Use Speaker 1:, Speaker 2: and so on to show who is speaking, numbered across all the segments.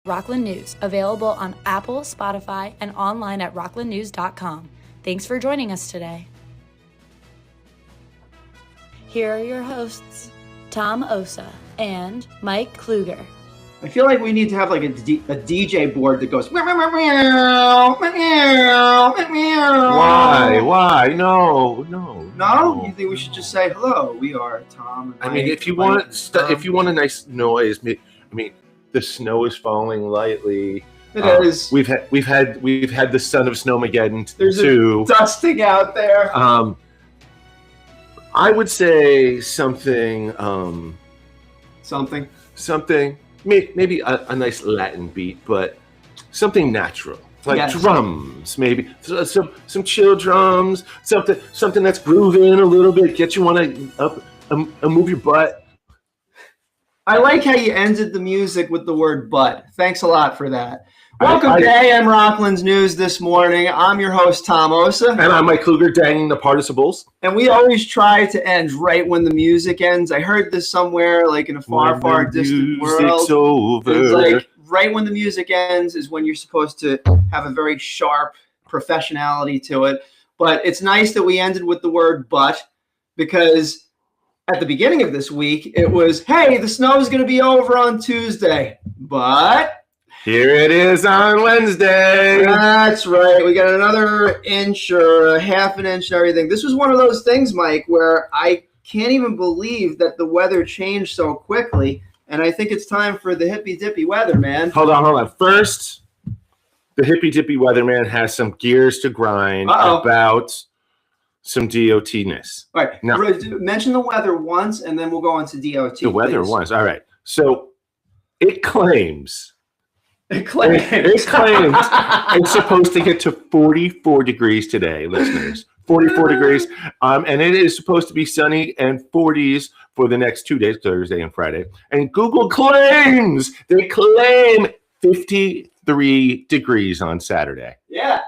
Speaker 1: Rockland News, available on Apple, Spotify, and online at rocklandnews.com. Thanks for joining us today. Here are your hosts, Tom Osa and Mike Kluger.
Speaker 2: I feel like we need to have like a DJ board that goes. Why?
Speaker 3: No.
Speaker 2: No? You think we should just say hello? We are Tom. And
Speaker 3: I mean, if you want a nice noise, I mean, the snow is falling lightly.
Speaker 2: It is.
Speaker 3: We've had the son of Snowmageddon.
Speaker 2: There's
Speaker 3: too.
Speaker 2: a dusting out there.
Speaker 3: I would say something.
Speaker 2: Something.
Speaker 3: Maybe a nice Latin beat, but something natural, like drums, maybe some chill drums, something that's grooving a little bit, get you want to move your butt.
Speaker 2: I like how you ended the music with the word "butt." Thanks a lot for that. Welcome to AM Rockland's News this morning. I'm your host, Tom Osa.
Speaker 3: And I'm Mike Kluger, danging the participles.
Speaker 2: And we always try to end right when the music ends. I heard this somewhere, like in a far, far distant world.
Speaker 3: Over.
Speaker 2: It's like right when the music ends is when you're supposed to have a very sharp professionality to it. But it's nice that we ended with the word "but," because at the beginning of this week, it was, hey, the snow is going to be over on Tuesday, but
Speaker 3: here it is on Wednesday.
Speaker 2: That's right. We got another inch or a half an inch and everything. This was one of those things, Mike, where I can't even believe that the weather changed so quickly, and I think it's time for the hippy-dippy weather, man.
Speaker 3: Hold on. First, the hippy-dippy weatherman has some gears to grind about some DOT-ness.
Speaker 2: All right. Now, mention the weather once, and then we'll go on to DOT.
Speaker 3: The weather once. All right. So it claims it's supposed to get to 44 degrees today, listeners. 44 degrees. And it is supposed to be sunny and 40s for the next 2 days, Thursday and Friday. And Google claim 53 degrees on Saturday.
Speaker 2: Yeah.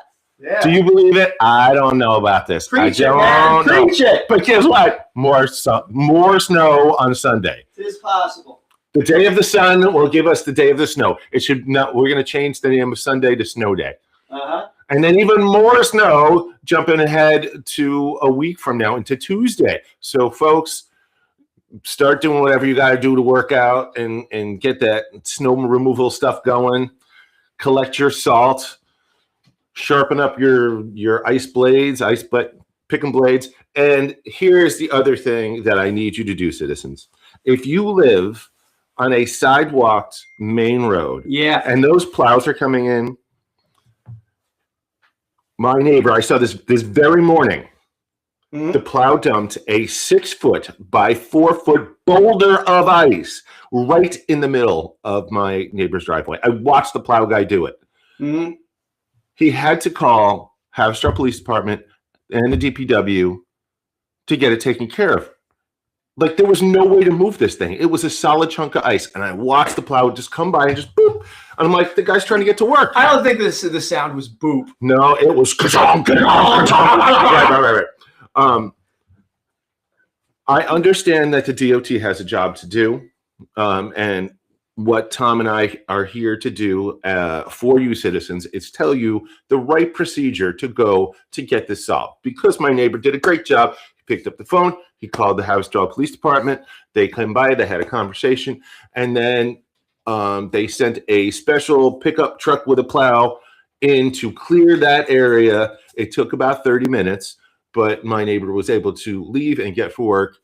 Speaker 3: Do you believe it? I don't know about this.
Speaker 2: Preach it.
Speaker 3: But guess what? More snow on Sunday.
Speaker 2: It is possible.
Speaker 3: The day of the sun will give us the day of the snow. It should not. We're going to change the name of Sunday to Snow Day. And then even more snow jumping ahead to a week from now into Tuesday. So, folks, start doing whatever you got to do to work out and get that snow removal stuff going. Collect your salt. Sharpen up your picking blades. And here's the other thing that I need you to do, citizens. If you live on a sidewalked main road, and those plows are coming in, my neighbor, I saw this very morning, the plow dumped a 6-foot by 4-foot boulder of ice right in the middle of my neighbor's driveway. I watched the plow guy do it. He had to call Haverstraw Police Department and the DPW to get it taken care of. Like, there was no way to move this thing. It was a solid chunk of ice, and I watched the plow just come by and just boop. And I'm like, the guy's trying to get to work.
Speaker 2: I don't think the sound was boop.
Speaker 3: No, it was right. I understand that the DOT has a job to do, and what Tom and I are here to do for you citizens is tell you the right procedure to go to get this solved. Because my neighbor did a great job. He picked up the phone. He called the Haverstraw Police Department. They came by. They had a conversation. And then they sent a special pickup truck with a plow in to clear that area. It took about 30 minutes, but my neighbor was able to leave and get for work.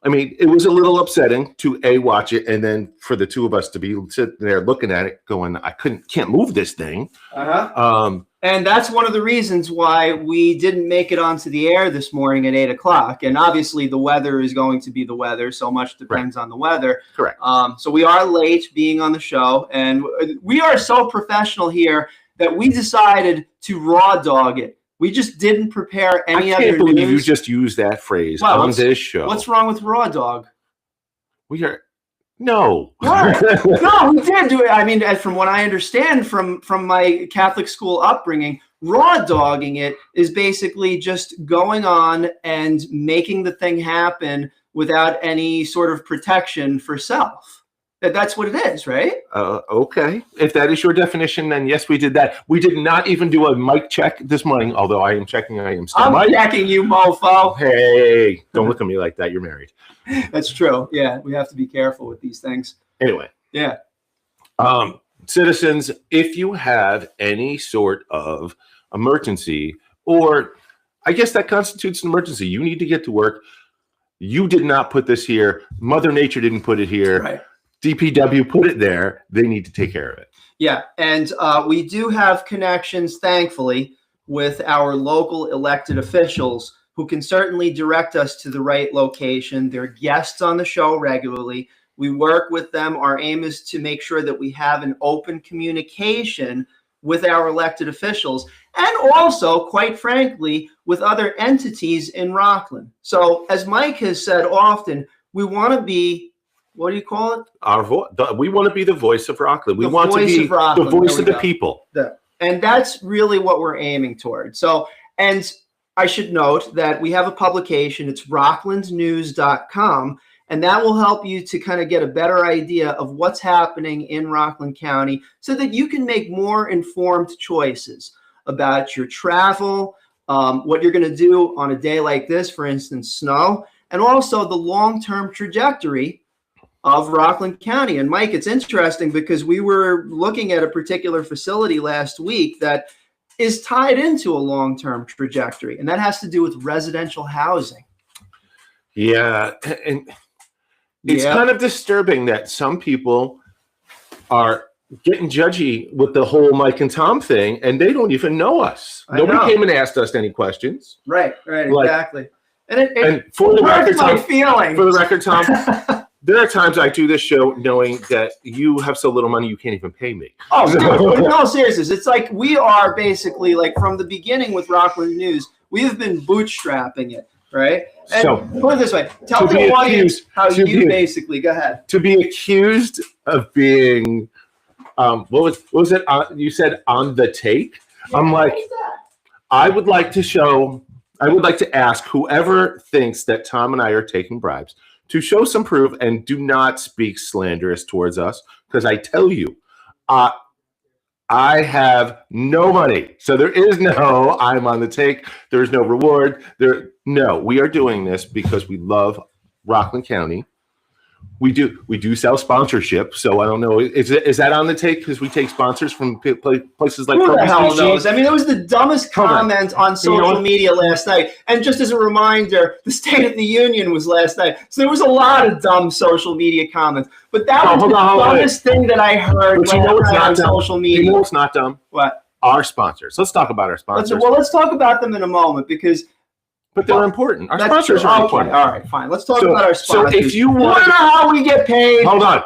Speaker 3: I mean, it was a little upsetting to watch it, and then for the two of us to be sitting there looking at it, going, "I can't move this thing."
Speaker 2: And that's one of the reasons why we didn't make it onto the air this morning at 8:00. And obviously, the weather is going to be the weather. So much depends on the weather.
Speaker 3: Correct.
Speaker 2: So we are late being on the show, and we are so professional here that we decided to raw dog it. We just didn't prepare any other news.
Speaker 3: I can't believe you just used that phrase on this show.
Speaker 2: What's wrong with raw dog?
Speaker 3: No.
Speaker 2: What? No, we did do it. I mean, from what I understand from my Catholic school upbringing, raw dogging it is basically just going on and making the thing happen without any sort of protection for self. That's what it is, right?
Speaker 3: Okay. If that is your definition, then yes, we did that. We did not even do a mic check this morning, although I am checking. I am still
Speaker 2: I'm checking you, mofo.
Speaker 3: Hey, don't look at me like that. You're married.
Speaker 2: That's true. Yeah, we have to be careful with these things.
Speaker 3: Anyway.
Speaker 2: Yeah.
Speaker 3: Citizens, if you have any sort of emergency, or I guess that constitutes an emergency, you need to get to work. You did not put this here. Mother Nature didn't put it here.
Speaker 2: Right.
Speaker 3: DPW put it there. They need to take care of it.
Speaker 2: Yeah, and we do have connections, thankfully, with our local elected officials who can certainly direct us to the right location. They're guests on the show regularly. We work with them. Our aim is to make sure that we have an open communication with our elected officials and also, quite frankly, with other entities in Rockland. So as Mike has said often, we want to be, what do you call it?
Speaker 3: We want to be the voice of Rockland. We
Speaker 2: The
Speaker 3: want to
Speaker 2: voice
Speaker 3: be
Speaker 2: of Rockland.
Speaker 3: the voice
Speaker 2: There
Speaker 3: of
Speaker 2: we
Speaker 3: the
Speaker 2: go.
Speaker 3: people.
Speaker 2: And that's really what we're aiming toward. So, and I should note that we have a publication. It's rocklandnews.com, and that will help you to kind of get a better idea of what's happening in Rockland County so that you can make more informed choices about your travel, what you're going to do on a day like this, for instance, snow, and also the long-term trajectory of Rockland County. And Mike, it's interesting because we were looking at a particular facility last week that is tied into a long-term trajectory, and that has to do with residential housing.
Speaker 3: Yeah, and it's kind of disturbing that some people are getting judgy with the whole Mike and Tom thing, and they don't even know us. Nobody came and asked us any questions.
Speaker 2: Right, exactly.
Speaker 3: And for the record, Tom,
Speaker 2: feeling.
Speaker 3: For the record, Tom, there are times I do this show knowing that you have so little money you can't even pay me.
Speaker 2: Oh, dude, in all seriousness, it's like we are basically, like, from the beginning with Rockland News, we have been bootstrapping it, right? And
Speaker 3: So,
Speaker 2: put it this way, tell the audience how you basically, go ahead.
Speaker 3: To be accused of being, what was it? You said on the take?
Speaker 2: Yeah,
Speaker 3: I'm like, I would like to ask whoever thinks that Tom and I are taking bribes to show some proof and do not speak slanderous towards us, because I tell you, I have no money. So there is no I'm on the take. There's no reward. No, we are doing this because we love Rockland County. We do sell sponsorship, so I don't know. Is that on the take? Because we take sponsors from places like
Speaker 2: Who the hell
Speaker 3: Sushi?
Speaker 2: knows? I mean, it was the dumbest comment on social media last night. And just as a reminder, the State of the Union was last night, so there was a lot of dumb social media comments. But that was the dumbest thing that I heard on social media.
Speaker 3: You know what's not dumb?
Speaker 2: What?
Speaker 3: Our sponsors. Let's talk about our sponsors.
Speaker 2: Let's talk about them in a moment because.
Speaker 3: But they're important. Our sponsors are important.
Speaker 2: All right, fine. Let's talk about our sponsors.
Speaker 3: So if you want
Speaker 2: to know how we get paid.
Speaker 3: Hold on.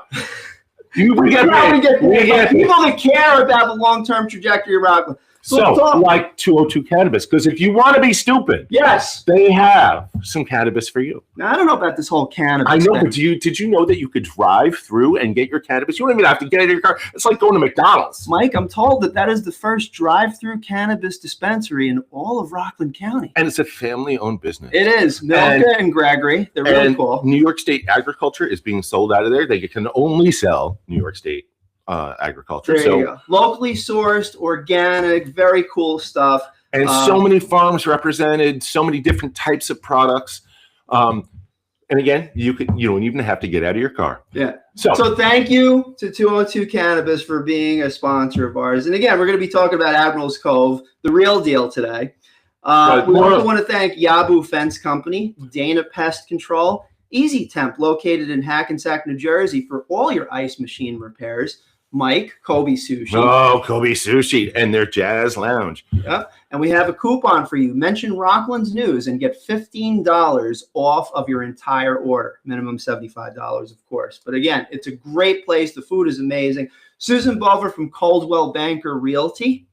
Speaker 3: We get paid.
Speaker 2: People that care about the long-term trajectory of Rockland.
Speaker 3: So like 202 Cannabis, because if you want to be stupid,
Speaker 2: yes,
Speaker 3: they have some cannabis for you.
Speaker 2: Now, I don't know about this whole cannabis.
Speaker 3: I know,
Speaker 2: thing.
Speaker 3: but did you know that you could drive through and get your cannabis? You don't even have to get out of your car. It's like going to McDonald's.
Speaker 2: Mike, I'm told that is the first drive-through cannabis dispensary in all of Rockland County.
Speaker 3: And it's a family-owned business.
Speaker 2: It is. Milka and Gregory. They're really cool.
Speaker 3: New York State agriculture is being sold out of there. They can only sell New York State agriculture.
Speaker 2: There you go. Locally sourced, organic, very cool stuff.
Speaker 3: And so many farms represented, so many different types of products. And again, you don't even have to get out of your car.
Speaker 2: Yeah. So thank you to 202 Cannabis for being a sponsor of ours. And again, we're going to be talking about Admiral's Cove, the real deal today. We also want to thank Yabu Fence Company, Dana Pest Control, Easy Temp, located in Hackensack, New Jersey, for all your ice machine repairs. Mike, Kobe Sushi.
Speaker 3: Oh, Kobe Sushi and their Jazz Lounge.
Speaker 2: Yep. And we have a coupon for you. Mention Rockland's News and get $15 off of your entire order. Minimum $75, of course. But again, it's a great place. The food is amazing. Susan Bover from Coldwell Banker Realty.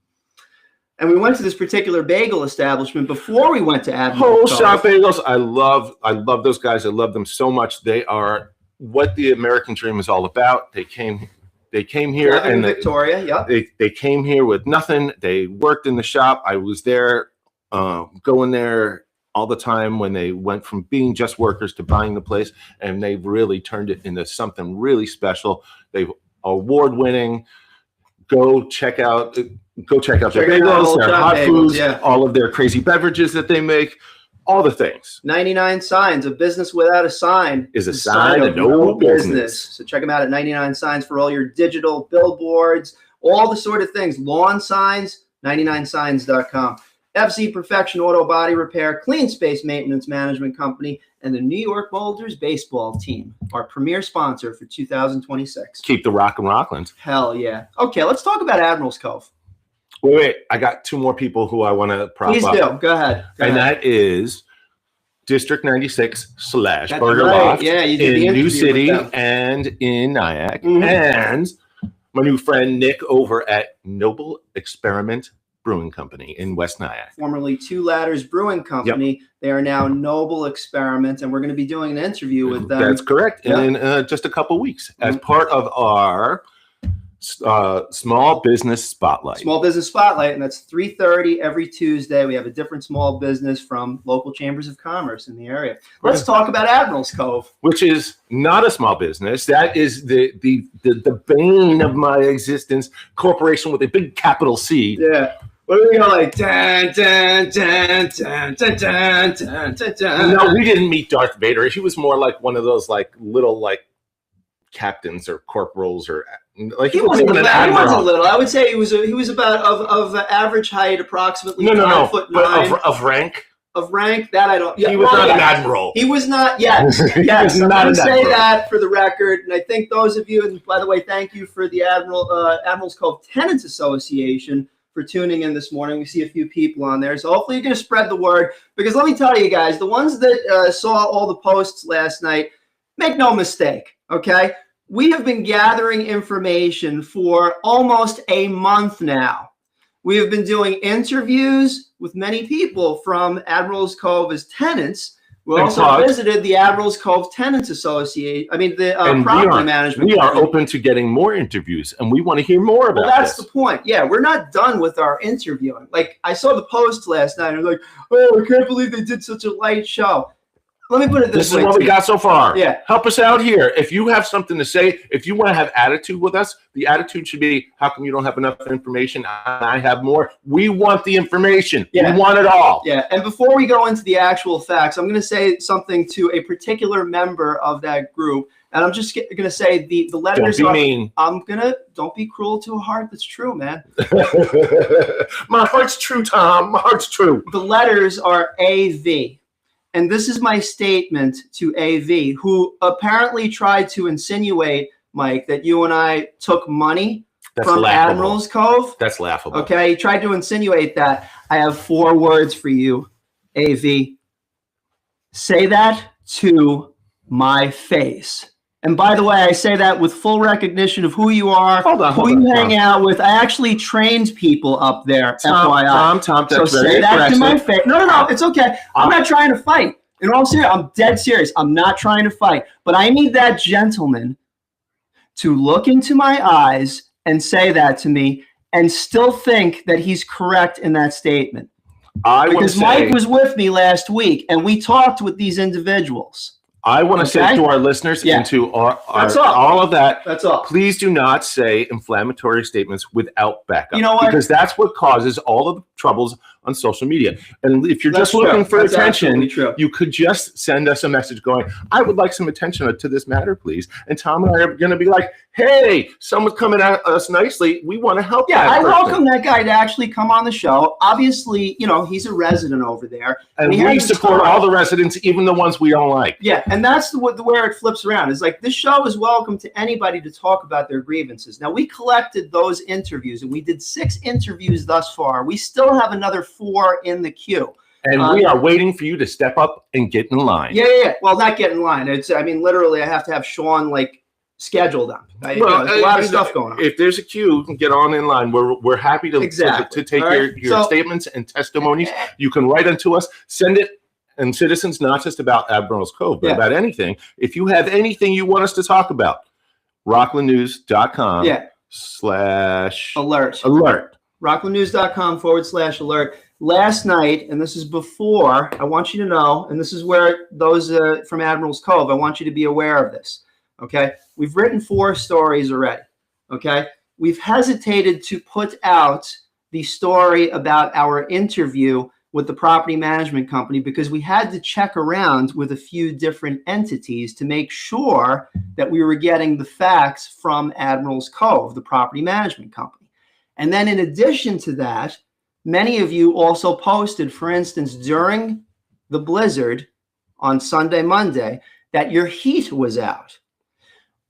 Speaker 2: And we went to this particular bagel establishment before we went to Admiral
Speaker 3: Whole Shop Bagels. I love those guys. I love them so much. They are what the American dream is all about. They came here
Speaker 2: in Victoria. Yep.
Speaker 3: They came here with nothing. They worked in the shop. I was there, going there all the time when they went from being just workers to buying the place, and they've really turned it into something really special. They've award-winning. Go check out their bagels, their hot foods, all of their crazy beverages that they make, all the things.
Speaker 2: 99 Signs. A business without a sign
Speaker 3: is a sign of no business.
Speaker 2: So check them out at 99 Signs for all your digital billboards, all the sort of things. Lawn signs, 99signs.com. FC Perfection Auto Body Repair, Clean Space Maintenance Management Company, and the New York Boulders baseball team, our premier sponsor for 2026.
Speaker 3: Keep the rock and Rockland.
Speaker 2: Hell yeah. Okay, let's talk about Admirals Cove.
Speaker 3: Wait. I got two more people who I want to prop up.
Speaker 2: Please do. Go ahead.
Speaker 3: That is District 96 /
Speaker 2: That's
Speaker 3: Burger
Speaker 2: right.
Speaker 3: Loft
Speaker 2: Yeah, you did the
Speaker 3: in New
Speaker 2: interview
Speaker 3: City
Speaker 2: with them.
Speaker 3: and in Nyack.
Speaker 2: Mhm.
Speaker 3: And my new friend Nick over at Noble Experiment Brewing Company in West Nyack.
Speaker 2: Formerly Two Ladders Brewing Company. They are now Noble Experiment, and we're going to be doing an interview with them.
Speaker 3: That's correct.
Speaker 2: Yeah.
Speaker 3: In just a couple weeks as part of our Small Business Spotlight.
Speaker 2: Small Business Spotlight, and that's 3:30 every Tuesday. We have a different small business from local chambers of commerce in the area. Let's talk about Admirals Cove.
Speaker 3: Which is not a small business. That is the bane of my existence. Corporation with a big capital C.
Speaker 2: Yeah. What are we going like? Dun, dun, dun, dun, dun, dun, dun, dun, dun.
Speaker 3: No, we didn't meet Darth Vader. He was more like one of those like little like captains or corporals or like
Speaker 2: He wasn't little. I would say he was about of average height, approximately 5'9".
Speaker 3: But of rank.
Speaker 2: Of rank, that I don't.
Speaker 3: Yeah, he was not an admiral.
Speaker 2: He was not. Yes, yes. I'm going to say that for the record, and I think those of you. And by the way, thank you for the Admirals Cove Tenants Association for tuning in this morning. We see a few people on there, so hopefully you're going to spread the word. Because let me tell you guys, the ones that saw all the posts last night, make no mistake. Okay, we have been gathering information for almost a month now. We have been doing interviews with many people from Admirals Cove as tenants. We also visited the Admirals Cove Tenants Association. I mean, the property management.
Speaker 3: We are open to getting more interviews, and we want to hear more about
Speaker 2: that's the point. Yeah, we're not done with our interviewing. Like, I saw the post last night, and I was like, oh, I can't believe they did such a light show. Let me put it this way.
Speaker 3: This is what we got so far.
Speaker 2: Yeah.
Speaker 3: Help us out here. If you have something to say, if you want to have attitude with us, the attitude should be, how come you don't have enough information? I have more. We want the information. Yeah. We want it all.
Speaker 2: Yeah. And before we go into the actual facts, I'm going to say something to a particular member of that group. And I'm just going to say the letters
Speaker 3: don't be mean.
Speaker 2: Don't be cruel to a heart that's true, man.
Speaker 3: My heart's true, Tom. My heart's true.
Speaker 2: The letters are AV. And this is my statement to AV, who apparently tried to insinuate, Mike, that you and I took money from
Speaker 3: laughable.
Speaker 2: Admirals Cove.
Speaker 3: That's laughable.
Speaker 2: Okay, he tried to insinuate that. I have 4 words for you, AV. Say that to my face. And by the way, I say that with full recognition of who you are, who you hang out with. I actually trained people up there, FYI.
Speaker 3: Tom,
Speaker 2: so say that to my face. No, it's okay. I'm not trying to fight. In all seriousness, I'm dead serious. I'm not trying to fight. But I need that gentleman to look into my eyes and say that to me and still think that he's correct in that statement. Because Mike was with me last week, and we talked with these individuals.
Speaker 3: I want to say to our listeners and to all of that,
Speaker 2: that's all.
Speaker 3: Please do not say inflammatory statements without backup.
Speaker 2: You know what?
Speaker 3: Because that's what causes all of the troubles on social media. And if you're just looking for attention, you could just send us a message going, I would like some attention to this matter, please. And Tom and I are going to be like, hey, someone's coming at us nicely. We want to help.
Speaker 2: Yeah, I welcome that guy to actually come on the show. Obviously, he's a resident over there.
Speaker 3: And we support all the residents, even the ones we don't like.
Speaker 2: Yeah, and that's where it flips around. It's like this show is welcome to anybody to talk about their grievances. Now, we collected those interviews, and we did 6 interviews thus far. We still have another 4 in the queue.
Speaker 3: And we are waiting for you to step up and get in line.
Speaker 2: Yeah. Well, not get in line. Literally, I have to have Sean, scheduled up. There's a lot of stuff going on.
Speaker 3: If there's a queue, get on in line. We're happy to take your statements and testimonies. You can write them to us. Send it. And citizens, not just about Admirals Cove, but about anything. If you have anything you want us to talk about, rocklandnews.com/alert.
Speaker 2: rocklandnews.com/alert. last night, and this is before, I want you to know, and this is where those from Admiral's Cove, I want you to be aware of this, okay? We've written 4 stories already, okay? We've hesitated to put out the story about our interview with the property management company because we had to check around with a few different entities to make sure that we were getting the facts from Admiral's Cove, the property management company. And then in addition to that, many of you also posted, for instance, during the blizzard on Sunday, Monday, that your heat was out.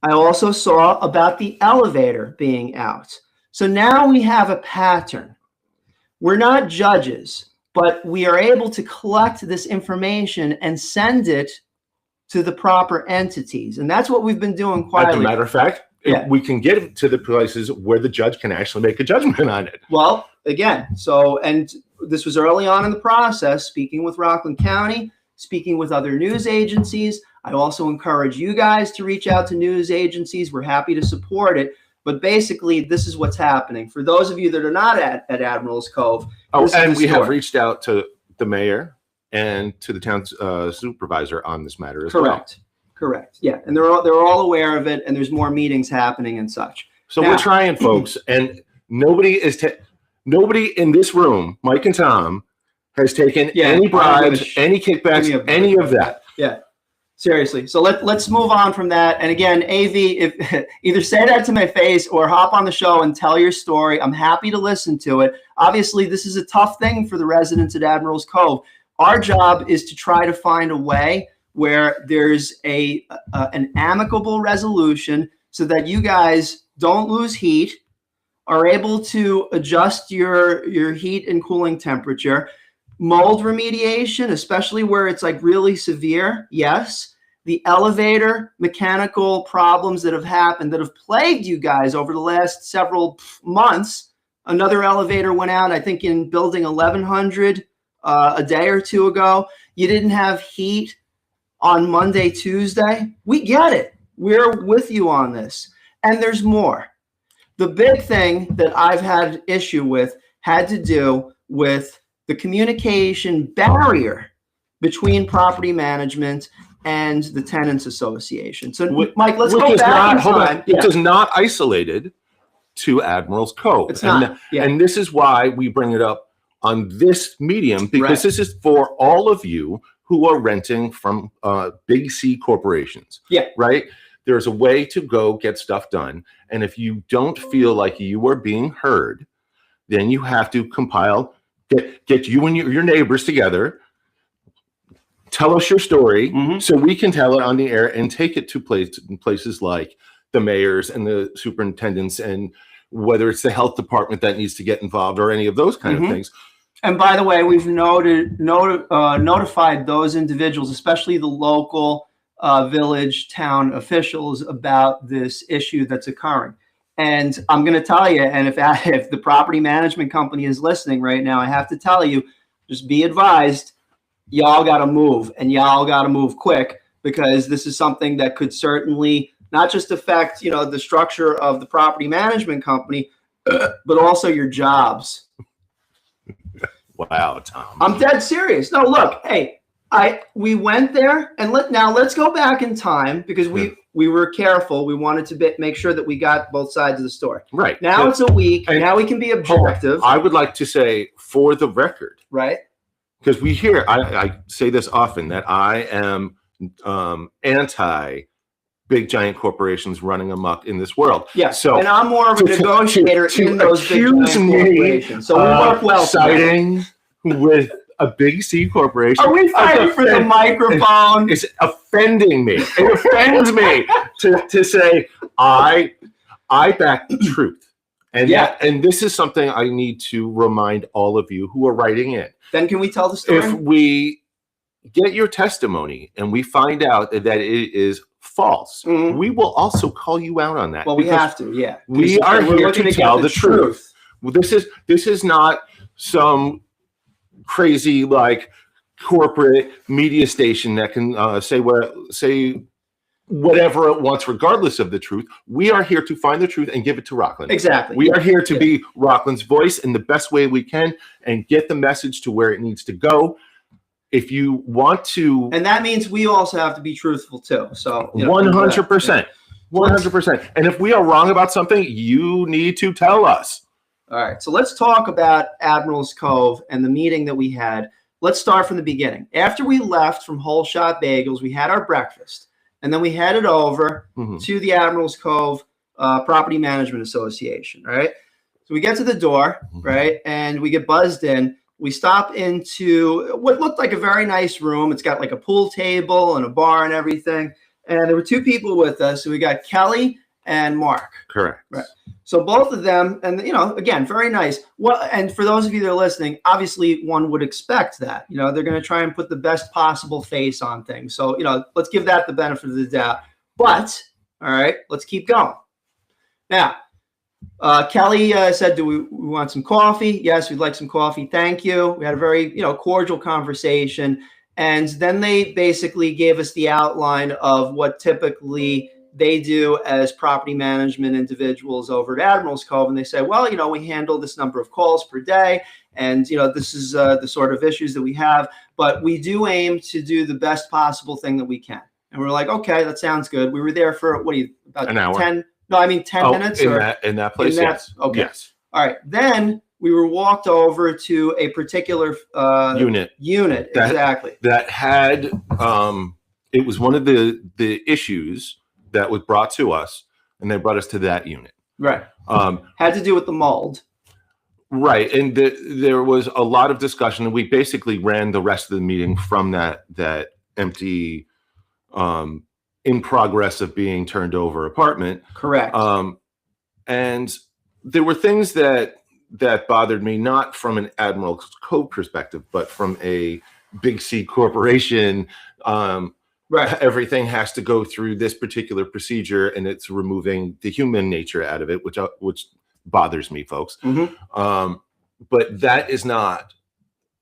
Speaker 2: I also saw about the elevator being out. So now we have a pattern. We're not judges, but we are able to collect this information and send it to the proper entities. And that's what we've been doing quietly.
Speaker 3: As a matter of fact,
Speaker 2: Yeah.
Speaker 3: we can get it to the places where the judge can actually make a judgment on it.
Speaker 2: Well, again, and this was early on in the process, speaking with Rockland County, speaking with other news agencies. I also encourage you guys to reach out to news agencies. We're happy to support it. But basically, this is what's happening. For those of you that are not at Admiral's Cove.
Speaker 3: Oh,
Speaker 2: this is
Speaker 3: and
Speaker 2: the
Speaker 3: we have
Speaker 2: story.
Speaker 3: reached out to the mayor and to the town supervisor on this matter as well.
Speaker 2: Correct. Yeah, and they're all aware of it, and there's more meetings happening and such.
Speaker 3: So
Speaker 2: Now-
Speaker 3: we're trying, folks, and nobody in this room, Mike and Tom, has taken
Speaker 2: Yeah,
Speaker 3: any
Speaker 2: I'm
Speaker 3: bribes,
Speaker 2: gonna
Speaker 3: any kickbacks,
Speaker 2: Give me a break.
Speaker 3: any of that.
Speaker 2: Yeah, seriously. So let's move on from that. And again, AV, if either say that to my face or hop on the show and tell your story. I'm happy to listen to it. Obviously, this is a tough thing for the residents at Admiral's Cove. Our job is to try to find a way where there's an amicable resolution so that you guys don't lose heat, are able to adjust your heat and cooling temperature. Mold remediation, especially where it's like really severe, yes. The elevator mechanical problems that have happened, that have plagued you guys over the last several months. Another elevator went out, I think, in building 1100 a day or two ago. You didn't have heat on Monday, Tuesday. We get it. We're with you on this. And there's more. The big thing that I've had issue with had to do with the communication barrier between property management and the tenants association. So, Mike, let's go back in time.
Speaker 3: It is not isolated to Admiral's Cove.
Speaker 2: It's not. Yeah.
Speaker 3: And this is why we bring it up on this medium, because
Speaker 2: Right.
Speaker 3: this is for all of you who are renting from big C corporations.
Speaker 2: Yeah.
Speaker 3: Right? There's a way to go get stuff done. And if you don't feel like you are being heard, then you have to compile, get you and your neighbors together, tell us your story, so we can tell it on the air and take it to places like the mayors and the superintendents, and whether it's the health department that needs to get involved or any of those kind of things.
Speaker 2: And by the way, we've notified those individuals, especially the local village town officials, about this issue that's occurring. And I'm going to tell you, and if the property management company is listening right now, I have to tell you, just be advised, y'all got to move, and y'all got to move quick, because this is something that could certainly not just affect, the structure of the property management company, but also your jobs.
Speaker 3: Wow, Tom.
Speaker 2: I'm dead serious. No, look, hey, we went there, and let's go back in time, because we were careful. We wanted to make sure that we got both sides of the story.
Speaker 3: Right.
Speaker 2: Now it's a week.
Speaker 3: And
Speaker 2: now we can be objective.
Speaker 3: I would like to say, for the record,
Speaker 2: Right.
Speaker 3: because we hear, I say this often, that I am anti big giant corporations running amok in this world.
Speaker 2: Yeah.
Speaker 3: So
Speaker 2: and I'm more of a negotiator in those big
Speaker 3: accuse
Speaker 2: giant
Speaker 3: me
Speaker 2: corporations. So we work well together.
Speaker 3: siding with a big C corporation.
Speaker 2: Are we fighting for the microphone?
Speaker 3: It's offending me. It offends me to say I back the truth. And and this is something I need to remind all of you who are writing in.
Speaker 2: Then can we tell the story?
Speaker 3: If we get your testimony and we find out that it is false, we will also call you out on that.
Speaker 2: Well, we have to, yeah.
Speaker 3: We are
Speaker 2: We're
Speaker 3: here
Speaker 2: looking
Speaker 3: to
Speaker 2: get
Speaker 3: tell the truth. Well, this is not some crazy like corporate media station that can say whatever it wants, regardless of the truth. We are here to find the truth and give it to Rockland.
Speaker 2: Exactly.
Speaker 3: We are here to be Rockland's voice in the best way we can and get the message to where it needs to go. If you want to,
Speaker 2: and that means we also have to be truthful too. So
Speaker 3: 100%, 100%. And if we are wrong about something, you need to tell us.
Speaker 2: All right. So let's talk about Admiral's Cove and the meeting that we had. Let's start from the beginning. After we left from Whole Shot Bagels, we had our breakfast, and then we headed over to the Admiral's Cove Property Management Association. Right. So we get to the door, right, and we get buzzed in. We stop into what looked like a very nice room. It's got like a pool table and a bar and everything. And there were two people with us. So we got Kelly and Mark.
Speaker 3: Correct.
Speaker 2: Right. So both of them, and again, very nice. Well, and for those of you that are listening, obviously one would expect that. They're going to try and put the best possible face on things. So, let's give that the benefit of the doubt. But, all right, let's keep going. Now, Kelly said, do we want some coffee? Yes, we'd like some coffee. Thank you. We had a very, cordial conversation. And then they basically gave us the outline of what typically they do as property management individuals over at Admiral's Cove. And they say, well, we handle this number of calls per day. And, this is the sort of issues that we have. But we do aim to do the best possible thing that we can. And we're like, okay, that sounds good. We were there for, about
Speaker 3: an hour?
Speaker 2: 10 minutes?
Speaker 3: In that place, yes.
Speaker 2: Okay.
Speaker 3: Yes.
Speaker 2: All right. Then we were walked over to a particular unit. Exactly.
Speaker 3: That had, it was one of the issues that was brought to us, and they brought us to that unit.
Speaker 2: Right. Had to do with the mold.
Speaker 3: Right. And there was a lot of discussion, and we basically ran the rest of the meeting from that empty, in progress of being turned over apartment.
Speaker 2: Correct.
Speaker 3: And there were things that bothered me, not from an Admiral's Cove perspective, but from a big C corporation.
Speaker 2: Right.
Speaker 3: Everything has to go through this particular procedure, and it's removing the human nature out of it, which bothers me, folks. But that is not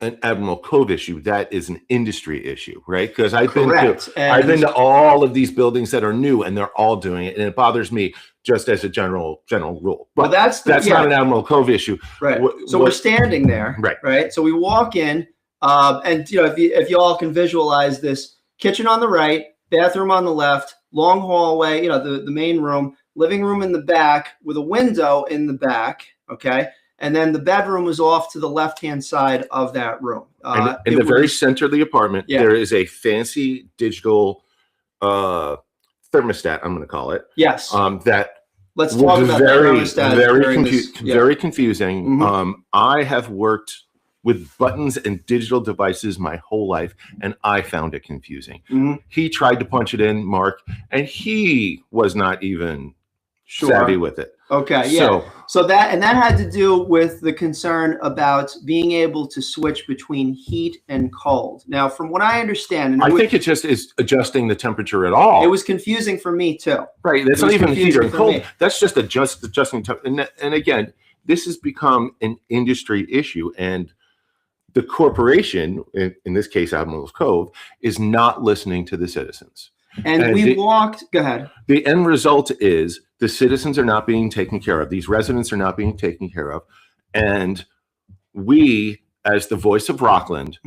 Speaker 3: an Admiral Cove issue. That is an industry issue, right? Because I've been to all of these buildings that are new, and they're all doing it, and it bothers me just as a general rule. But that's not an Admiral Cove issue,
Speaker 2: right? So we're standing there, right? So we walk in, and if you all can visualize this: kitchen on the right, bathroom on the left, long hallway, the main room, living room in the back with a window in the back, okay? And then the bedroom was off to the left-hand side of that room.
Speaker 3: In the very center of the apartment, there is a fancy digital thermostat, I'm going to call it.
Speaker 2: Yes.
Speaker 3: Let's
Speaker 2: talk about thermostat.
Speaker 3: Very confusing. I have worked with buttons and digital devices my whole life, and I found it confusing. He tried to punch it in, Mark, and he was not even savvy with it.
Speaker 2: Okay, yeah. So that had to do with the concern about being able to switch between heat and cold. Now, from what I understand, and
Speaker 3: I think it just is adjusting the temperature at all.
Speaker 2: It was confusing for me too.
Speaker 3: Right, that's not even heat or cold. That's just adjusting temperature. And again, this has become an industry issue, and the corporation, in this case, Admiral's Cove, is not listening to the citizens.
Speaker 2: And we walked. Go ahead.
Speaker 3: The end result is the citizens are not being taken care of. These residents are not being taken care of. And we, as the voice of Rockland,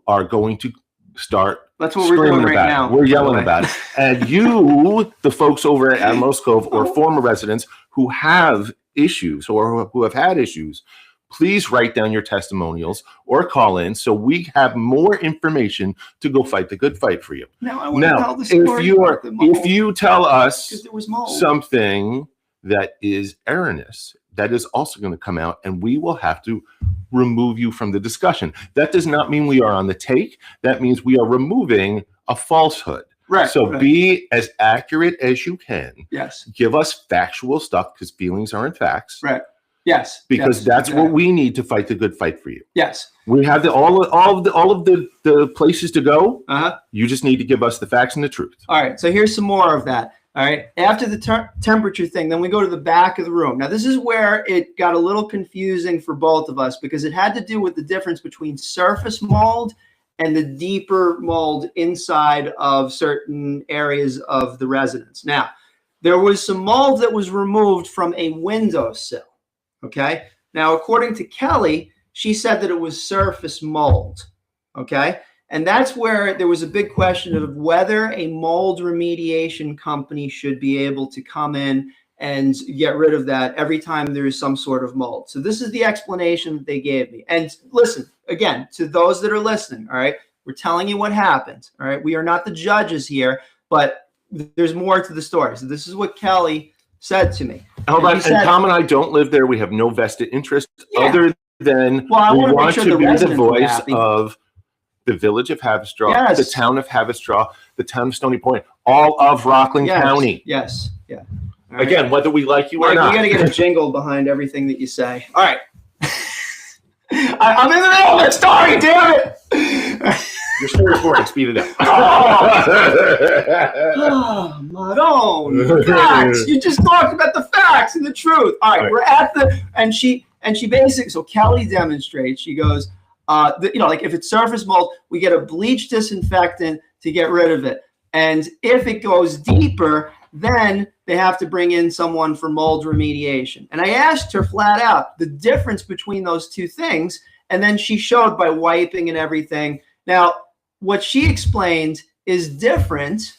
Speaker 3: are going to start.
Speaker 2: That's what we're doing right now.
Speaker 3: We're yelling about it. And you, the folks over at Admiral's Cove or former residents who have issues or who have had issues, please write down your testimonials or call in so we have more information to go fight the good fight for you.
Speaker 2: Now, I want to tell the story
Speaker 3: if you tell us something that is erroneous, that is also going to come out, and we will have to remove you from the discussion. That does not mean we are on the take. That means we are removing a falsehood.
Speaker 2: Right.
Speaker 3: So be as accurate as you can.
Speaker 2: Yes.
Speaker 3: Give us factual stuff, because feelings aren't facts.
Speaker 2: Right. Yes,
Speaker 3: because that's what we need to fight the good fight for you.
Speaker 2: Yes,
Speaker 3: we have all of the places to go. You just need to give us the facts and the truth.
Speaker 2: All right. So here's some more of that. All right. After the temperature thing, then we go to the back of the room. Now this is where it got a little confusing for both of us, because it had to do with the difference between surface mold and the deeper mold inside of certain areas of the residence. Now, there was some mold that was removed from a windowsill, okay? Now, according to Kelly, she said that it was surface mold, okay? And that's where there was a big question of whether a mold remediation company should be able to come in and get rid of that every time there is some sort of mold. So this is the explanation that they gave me. And listen, again, to those that are listening, all right, we're telling you what happened, all right? We are not the judges here, but there's more to the story. So this is what Kelly said to me.
Speaker 3: Hold on, and Tom and I don't live there. We have no vested interest other than we want to be the voice of the village of Haverstraw, the town of Haverstraw, the town of Stony Point, all of Rockland County.
Speaker 2: Yes, yeah.
Speaker 3: Right. Again, whether we like you or not.
Speaker 2: We got to get a jingle behind everything that you say. All right. I'm in the middle of that story, damn it.
Speaker 3: Your story's boring. Speed it up.
Speaker 2: Oh, Madone. Facts. You just talked about the facts and the truth. All right, we're at and she basically, so Kelly demonstrates, she goes, like if it's surface mold, we get a bleach disinfectant to get rid of it. And if it goes deeper, then they have to bring in someone for mold remediation. And I asked her flat out the difference between those two things. And then she showed by wiping and everything. Now, what she explained is different,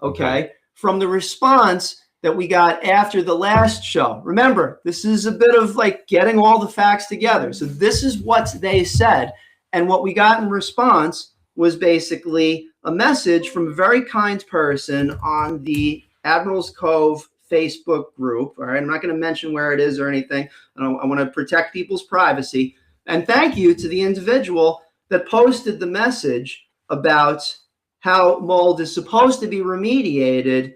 Speaker 2: okay, from the response that we got after the last show. Remember, this is a bit of like getting all the facts together. So this is what they said. And what we got in response was basically a message from a very kind person on the Admirals Cove Facebook group. All right, I'm not going to mention where it is or anything. I want to protect people's privacy. And thank you to the individual that posted the message about how mold is supposed to be remediated,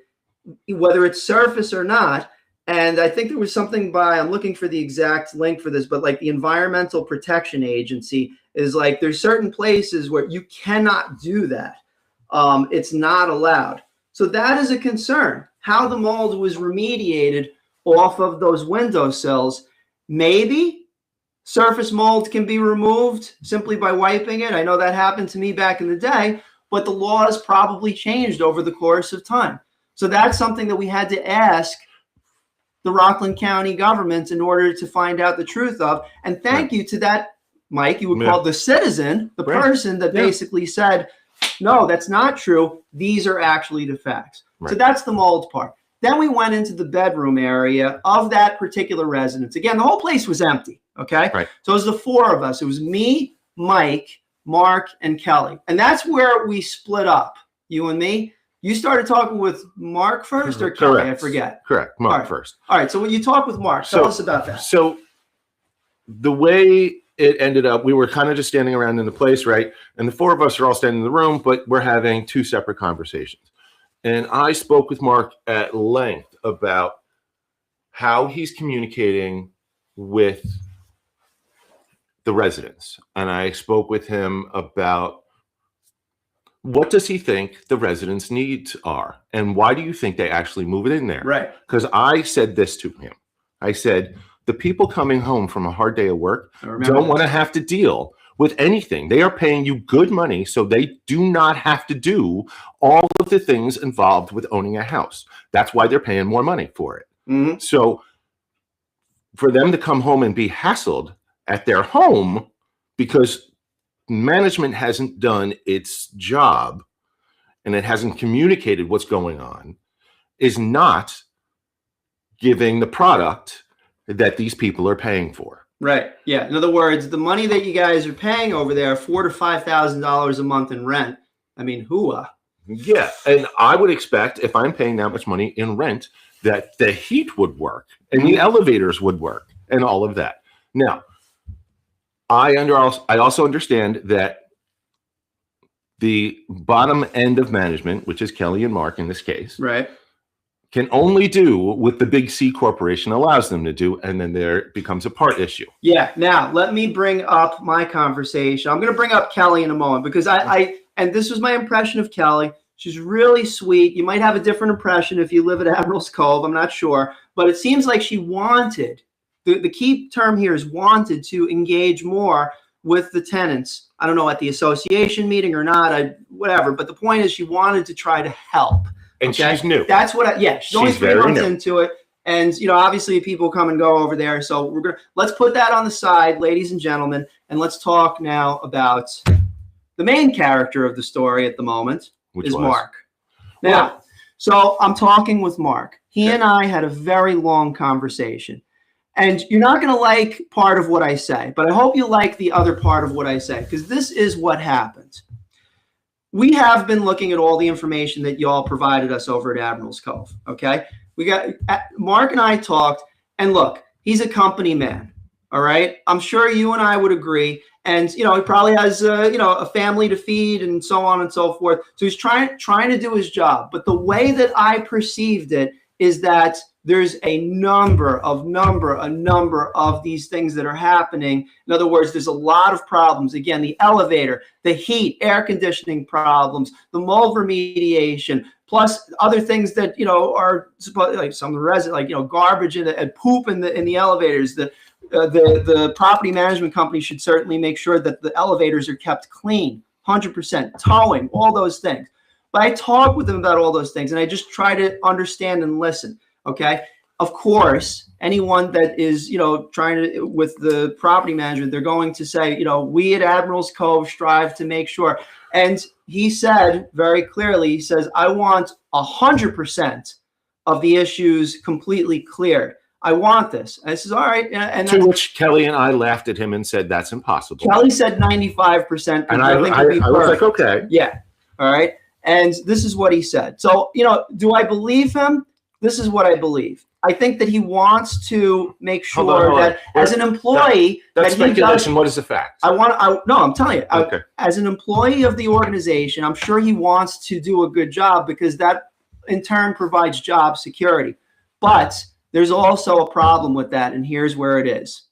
Speaker 2: whether it's surface or not. And I think there was something I'm looking for the exact link for this, but like the Environmental Protection Agency is like, there's certain places where you cannot do that. It's not allowed. So that is a concern, how the mold was remediated off of those windowsills. Maybe surface mold can be removed simply by wiping it. I know that happened to me back in the day, but the law has probably changed over the course of time. So that's something that we had to ask the Rockland County government in order to find out the truth of. And thank you to that, Mike, you would call the citizen, the person that basically said, no, that's not true. These are actually the facts. So that's the mold part. Then we went into the bedroom area of that particular residence. Again, the whole place was empty, okay? So it was the four of us. It was me, Mike, Mark, and Kelly. And that's where we split up, you and me. You started talking with Mark first or Kelly? I forget.
Speaker 3: Correct. Mark first.
Speaker 2: All right. So when you talk with Mark, tell us about that.
Speaker 3: So the way it ended up, we were kind of just standing around in the place, right? And the four of us are all standing in the room, but we're having two separate conversations. And I spoke with Mark at length about how he's communicating with the residents. And I spoke with him about what does he think the residents' needs are? And why do you think they actually move it in there?
Speaker 2: Right.
Speaker 3: Because I said this to him. I said, the people coming home from a hard day of work don't want to have to deal with anything. They are paying you good money, so they do not have to do all of the things involved with owning a house. That's why they're paying more money for it. So for them to come home and be hassled at their home because management hasn't done its job and it hasn't communicated what's going on is not giving the product that these people are paying for.
Speaker 2: Right. Yeah. In other words, the money that you guys are paying over there, $4,000 to $5,000 a month in rent. I mean, hooah.
Speaker 3: Yeah. And I would expect if I'm paying that much money in rent, that the heat would work and the elevators would work and all of that. Now, I also understand that the bottom end of management, which is Kelly and Mark in this case, can only do what the big C corporation allows them to do, and then there becomes a part issue. Yeah.
Speaker 2: Now, let me bring up my conversation. I'm going to bring up Kelly in a moment because and this was my impression of Kelly. She's really sweet. You might have a different impression if you live at Admirals Cove. I'm not sure. But it seems like she wanted, the key term here is wanted to engage more with the tenants I don't know, at the association meeting or not, whatever. But the point is she wanted to try to help.
Speaker 3: And
Speaker 2: okay?
Speaker 3: she's new.
Speaker 2: That's what she's only 3
Speaker 3: very
Speaker 2: months
Speaker 3: new.
Speaker 2: into it. And, obviously people come and go over there. So let's put that on the side, ladies and gentlemen. And let's talk now about the main character of the story at the moment, which is Mark. Now, so I'm talking with Mark. He and I had a very long conversation. And you're not going to like part of what I say, but I hope you like the other part of what I say, because this is what happened. We have been looking at all the information that y'all provided us over at Admiral's Cove, okay? Mark and I talked, and look, he's a company man, all right? I'm sure you and I would agree. And, he probably has, a family to feed and so on and so forth. So he's trying to do his job. But the way that I perceived it is that there's a number of these things that are happening. In other words, there's a lot of problems. Again, the elevator, the heat, air conditioning problems, the mold remediation, plus other things that, are supposed, like some of the residents, like, garbage and poop in the elevators. The property management company should certainly make sure that the elevators are kept clean, 100%, towing, all those things. But I talk with them about all those things, and I just try to understand and listen. Okay. Of course, anyone that is, trying to, with the property management, they're going to say, we at Admiral's Cove strive to make sure. And he said very clearly, he says, I want 100% of the issues completely cleared. I want this. And I says, all right. And
Speaker 3: to which Kelly and I laughed at him and said, that's impossible.
Speaker 2: Kelly said 95%.
Speaker 3: And I was like, okay.
Speaker 2: Yeah. All right. And this is what he said. So, do I believe him? This is what I believe. I think that he wants to make sure that as an employee,
Speaker 3: that's speculation. What is the fact?
Speaker 2: No, I'm telling you.
Speaker 3: Okay.
Speaker 2: As an employee of the organization, I'm sure he wants to do a good job because that in turn provides job security. But there's also a problem with that, and here's where it is.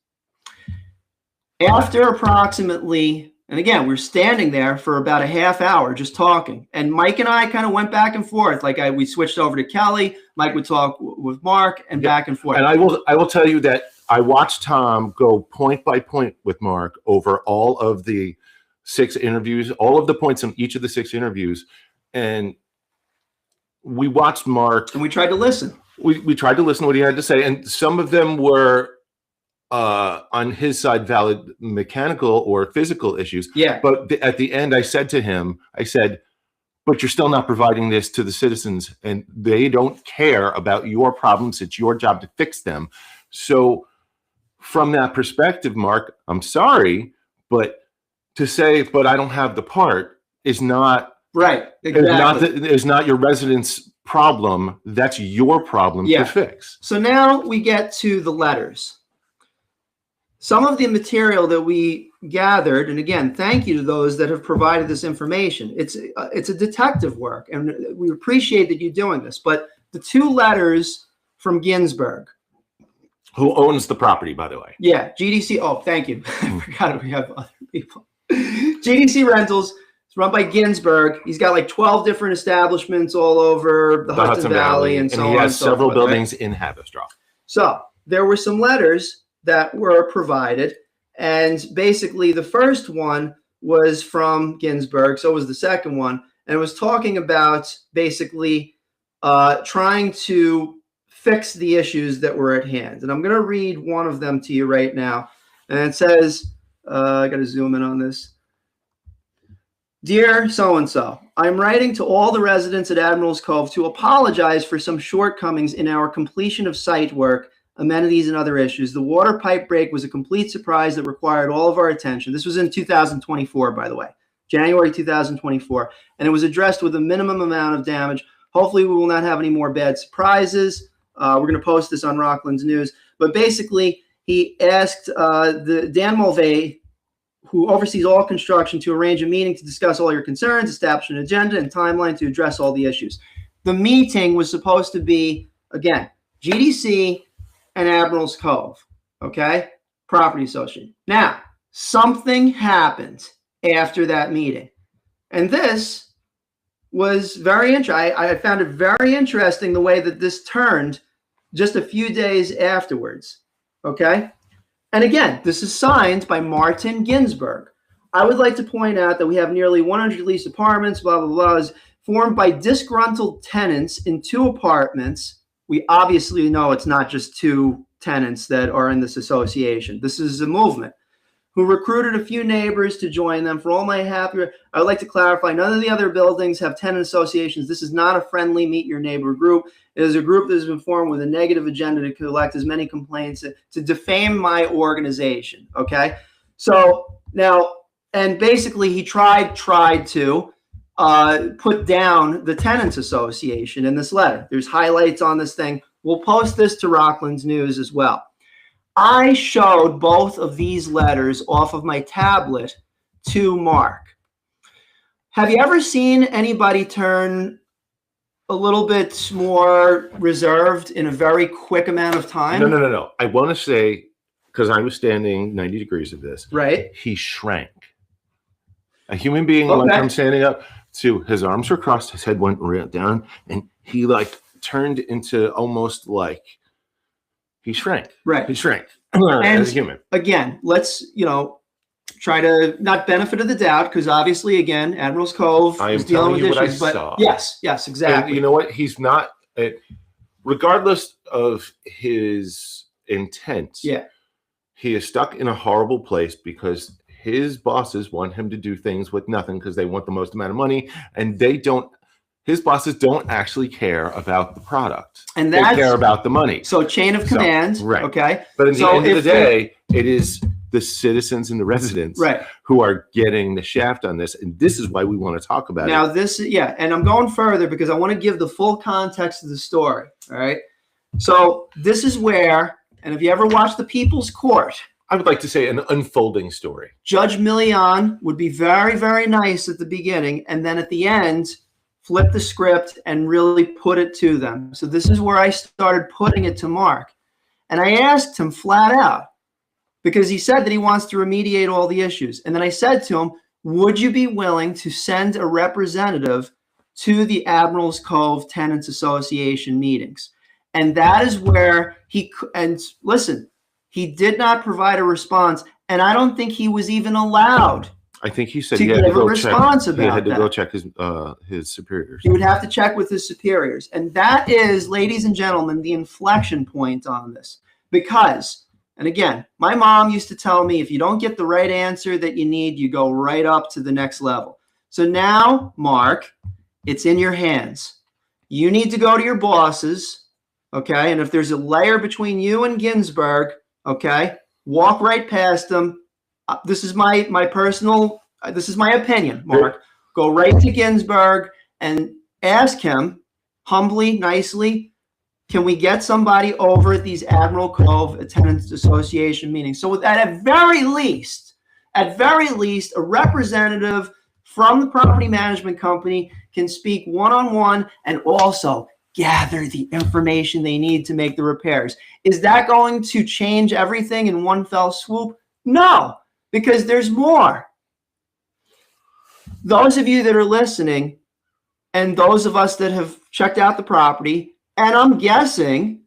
Speaker 2: After approximately, and again, we're standing there for about a half hour just talking, and Mike and I kind of went back and forth. Like we switched over to Kelly. Mike would talk with Mark and back and forth.
Speaker 3: And I will tell you that I watched Tom go point by point with Mark over all of the 6 interviews, all of the points in each of the 6 interviews, and we watched Mark.
Speaker 2: And we tried to listen.
Speaker 3: We tried to listen to what he had to say, and some of them were on his side valid mechanical or physical issues.
Speaker 2: Yeah.
Speaker 3: But at the end, I said to him, but you're still not providing this to the citizens, and they don't care about your problems. It's your job to fix them. So from that perspective, Mark, I'm sorry, but to say, but I don't have the part is not
Speaker 2: right. Exactly.
Speaker 3: Is not your residents' problem. That's your problem to fix.
Speaker 2: So now we get to the letters. Some of the material that we gathered, and again, thank you to those that have provided this information. It's a detective work, and we appreciate that you're doing this. But the 2 letters from Ginsburg,
Speaker 3: who owns the property, by the way.
Speaker 2: Yeah, GDC. Oh, thank you. I forgot we have other people. GDC Rentals. It's run by Ginsburg. He's got like 12 different establishments all over the Hudson Valley and so on.
Speaker 3: He has several buildings in Haverstraw.
Speaker 2: So there were some letters that were provided, and basically the first one was from Ginsburg, so was the second one, and it was talking about basically trying to fix the issues that were at hand. And I'm going to read one of them to you right now, and it says, I got to zoom in on this. Dear so-and-so, I'm writing to all the residents at Admiral's Cove to apologize for some shortcomings in our completion of site work, amenities, and other issues. The water pipe break was a complete surprise that required all of our attention. This was in 2024, by the way, January 2024, and it was addressed with a minimum amount of damage. Hopefully we will not have any more bad surprises. We're going to post this on Rockland's News. But basically, he asked the Dan Mulvey, who oversees all construction, to arrange a meeting to discuss all your concerns, establish an agenda and timeline to address all the issues. The meeting was supposed to be, again, GDC and Admiral's Cove, okay? Property Association. Now, something happened after that meeting. And this was very interesting. I found it very interesting the way that this turned just a few days afterwards, okay? And again, this is signed by Martin Ginsburg. I would like to point out that we have nearly 100 leased apartments, blah, blah, blah, is formed by disgruntled tenants in 2 apartments. We obviously know it's not just 2 tenants that are in this association. This is a movement who recruited a few neighbors to join them. For all my happy, I would like to clarify, none of the other buildings have tenant associations. This is not a friendly meet your neighbor group. It is a group that has been formed with a negative agenda to collect as many complaints, to defame my organization, okay? So now, and basically he tried to put down the Tenants Association in this letter. There's highlights on this thing. We'll post this to Rockland's News as well. I showed both of these letters off of my tablet to Mark. Have you ever seen anybody turn a little bit more reserved in a very quick amount of time?
Speaker 3: No. I want to say, because I was standing 90 degrees of this,
Speaker 2: right?
Speaker 3: He shrank. A human being went from standing up to his arms were crossed, his head went right down, and he like turned into almost like he shrank.
Speaker 2: Right.
Speaker 3: He shrank
Speaker 2: and
Speaker 3: as a human.
Speaker 2: Again, let's, try to not benefit of the doubt, because obviously, again, Admiral's Cove is dealing with issues. But saw. Yes, exactly.
Speaker 3: And you know what? He's not, regardless of his intent, he is stuck in a horrible place because his bosses want him to do things with nothing because they want the most amount of money, and his bosses don't actually care about the product. And they care about the money.
Speaker 2: So chain of command,
Speaker 3: right?
Speaker 2: Okay.
Speaker 3: But at the end of the day, it is the citizens and the residents who are getting the shaft on this, and this is why we want to talk about it.
Speaker 2: Now and I'm going further because I want to give the full context of the story. All right. So this is where, and if you ever watch The People's Court,
Speaker 3: I would like to say an unfolding story.
Speaker 2: Judge Milian would be very, very nice at the beginning, and then at the end, flip the script and really put it to them. So this is where I started putting it to Mark. And I asked him flat out, because he said that he wants to remediate all the issues. And then I said to him, would you be willing to send a representative to the Admiral's Cove Tenants Association meetings? And that is where he did not provide a response. And I don't think he was even allowed.
Speaker 3: I think he said
Speaker 2: he had to go check.
Speaker 3: He had to go check his superiors.
Speaker 2: He would have to check with his superiors. And that is, ladies and gentlemen, the inflection point on this. Because, and again, my mom used to tell me, if you don't get the right answer that you need, you go right up to the next level. So now, Mark, it's in your hands. You need to go to your bosses, okay? And if there's a layer between you and Ginsburg, okay, walk right past them. This is my personal, this is my opinion, Mark. Go right to Ginsburg and ask him humbly, nicely, can we get somebody over at these Admiral Cove Tenants Association meetings? So at very least, a representative from the property management company can speak one-on-one and also gather the information they need to make the repairs. Is that going to change everything in one fell swoop? No. Because there's more. Those of you that are listening, and those of us that have checked out the property, and I'm guessing,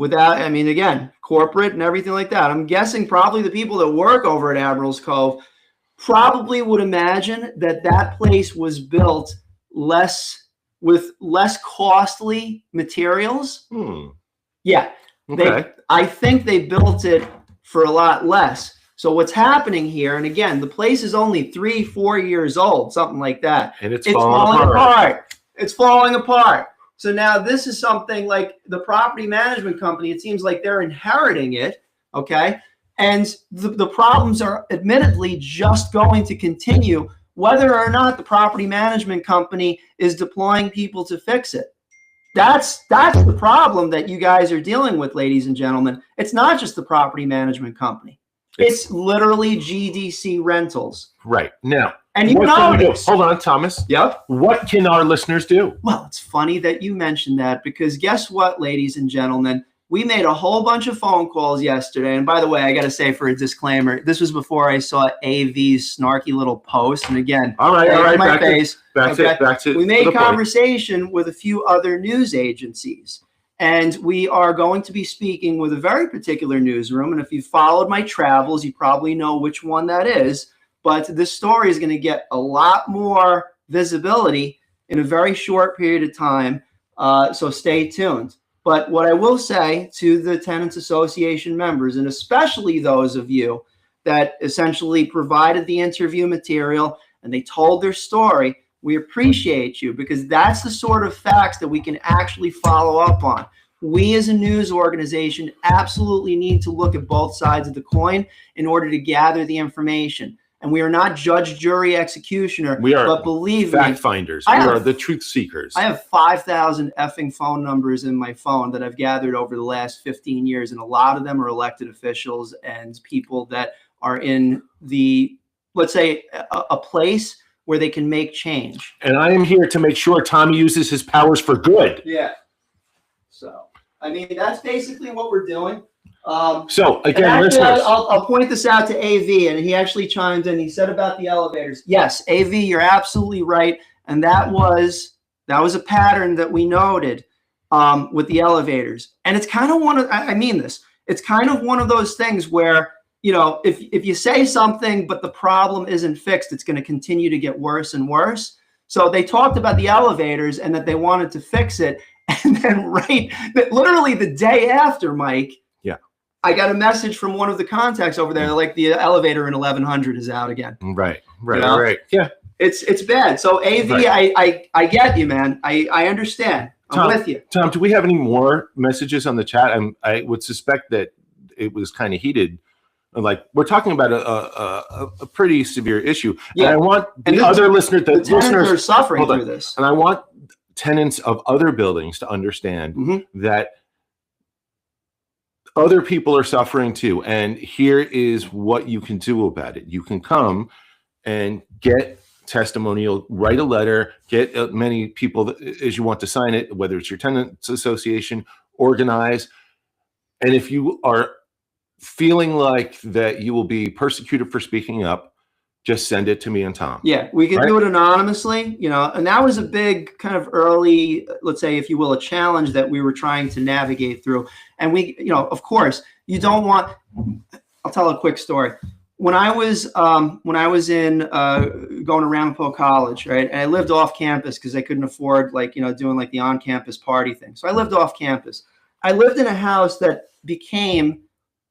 Speaker 2: again, corporate and everything like that, I'm guessing probably the people that work over at Admiral's Cove probably would imagine that place was built with less costly materials. Yeah.
Speaker 3: Okay.
Speaker 2: I think they built it for a lot less. So what's happening here, and again, the place is only 3-4 years old, something like that.
Speaker 3: And it's falling apart.
Speaker 2: It's falling apart. So now this is something like the property management company, it seems like they're inheriting it, okay? And the problems are admittedly just going to continue whether or not the property management company is deploying people to fix it. That's the problem that you guys are dealing with, ladies and gentlemen. It's not just the property management company. It's literally GDC Rentals.
Speaker 3: Right. Now,
Speaker 2: and you know this.
Speaker 3: Hold on, Thomas.
Speaker 2: Yep.
Speaker 3: What can our listeners do?
Speaker 2: Well, it's funny that you mentioned that, because guess what, ladies and gentlemen? We made a whole bunch of phone calls yesterday. And by the way, I got to say, for a disclaimer, this was before I saw AV's snarky little post. And again,
Speaker 3: all right. Back to
Speaker 2: we made conversation with a few other news agencies. And we are going to be speaking with a very particular newsroom. And if you followed my travels, you probably know which one that is. but this story is going to get a lot more visibility in a very short period of time. So stay tuned. But what I will say to the Tenants Association members, and especially those of you that essentially provided the interview material and they told their story, we appreciate you, because that's the sort of facts that we can actually follow up on. We as a news organization absolutely need to look at both sides of the coin in order to gather the information. And we are not judge, jury, executioner.
Speaker 3: We are,
Speaker 2: but believe
Speaker 3: fact
Speaker 2: me,
Speaker 3: finders. We are the truth seekers.
Speaker 2: I have 5,000 effing phone numbers in my phone that I've gathered over the last 15 years. And a lot of them are elected officials and people that are in the, let's say, a place where they can make change.
Speaker 3: And I am here to make sure Tommy uses his powers for good.
Speaker 2: Yeah. So, I mean, that's basically what we're doing.
Speaker 3: So again,
Speaker 2: actually,
Speaker 3: listeners,
Speaker 2: I'll point this out to AV, and he actually chimed in. He said about the elevators. Yes, AV, you're absolutely right, and that was a pattern that we noted with the elevators. And it's kind of I mean this. It's kind of one of those things where, you know, if you say something but the problem isn't fixed, it's going to continue to get worse and worse. So they talked about the elevators and that they wanted to fix it, and then literally the day after, Mike. I got a message from one of the contacts over there, like the elevator in 1100 is out again.
Speaker 3: Right.
Speaker 2: You know?
Speaker 3: Right. Yeah.
Speaker 2: It's bad. So AV, right. I get you, man. I understand. I'm with you.
Speaker 3: Tom, do we have any more messages on the chat? I would suspect that it was kind of heated. Like, we're talking about a pretty severe issue. Yeah. And I want the other listeners, the listeners
Speaker 2: are suffering through this.
Speaker 3: And I want tenants of other buildings to understand that other people are suffering too. And here is what you can do about it. You can come and get testimonial, write a letter, get many people as you want to sign it, whether it's your tenants association, organize. And if you are feeling like that you will be persecuted for speaking up, just send it to me and Tom.
Speaker 2: Yeah, we can do it anonymously, you know, and that was a big kind of early, let's say, if you will, a challenge that we were trying to navigate through. And we, you know, of course, you don't want, I'll tell a quick story. When I was in going to Ramapo College, right, and I lived off campus because I couldn't afford, like, you know, doing like the on-campus party thing. So I lived off campus. I lived in a house that became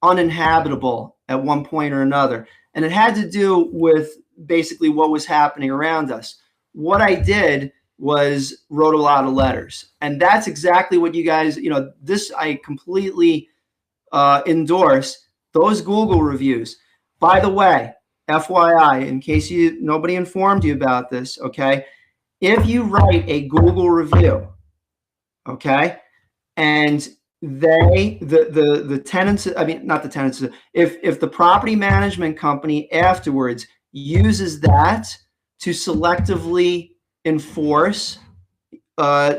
Speaker 2: uninhabitable at one point or another. And it had to do with basically what was happening around us. What I did was wrote a lot of letters. And that's exactly what you guys, you know, this I completely endorse, those Google reviews. By the way, FYI, in case nobody informed you about this, okay, if you write a Google review, okay, and the tenants, I mean, not the tenants, if the property management company afterwards uses that to selectively enforce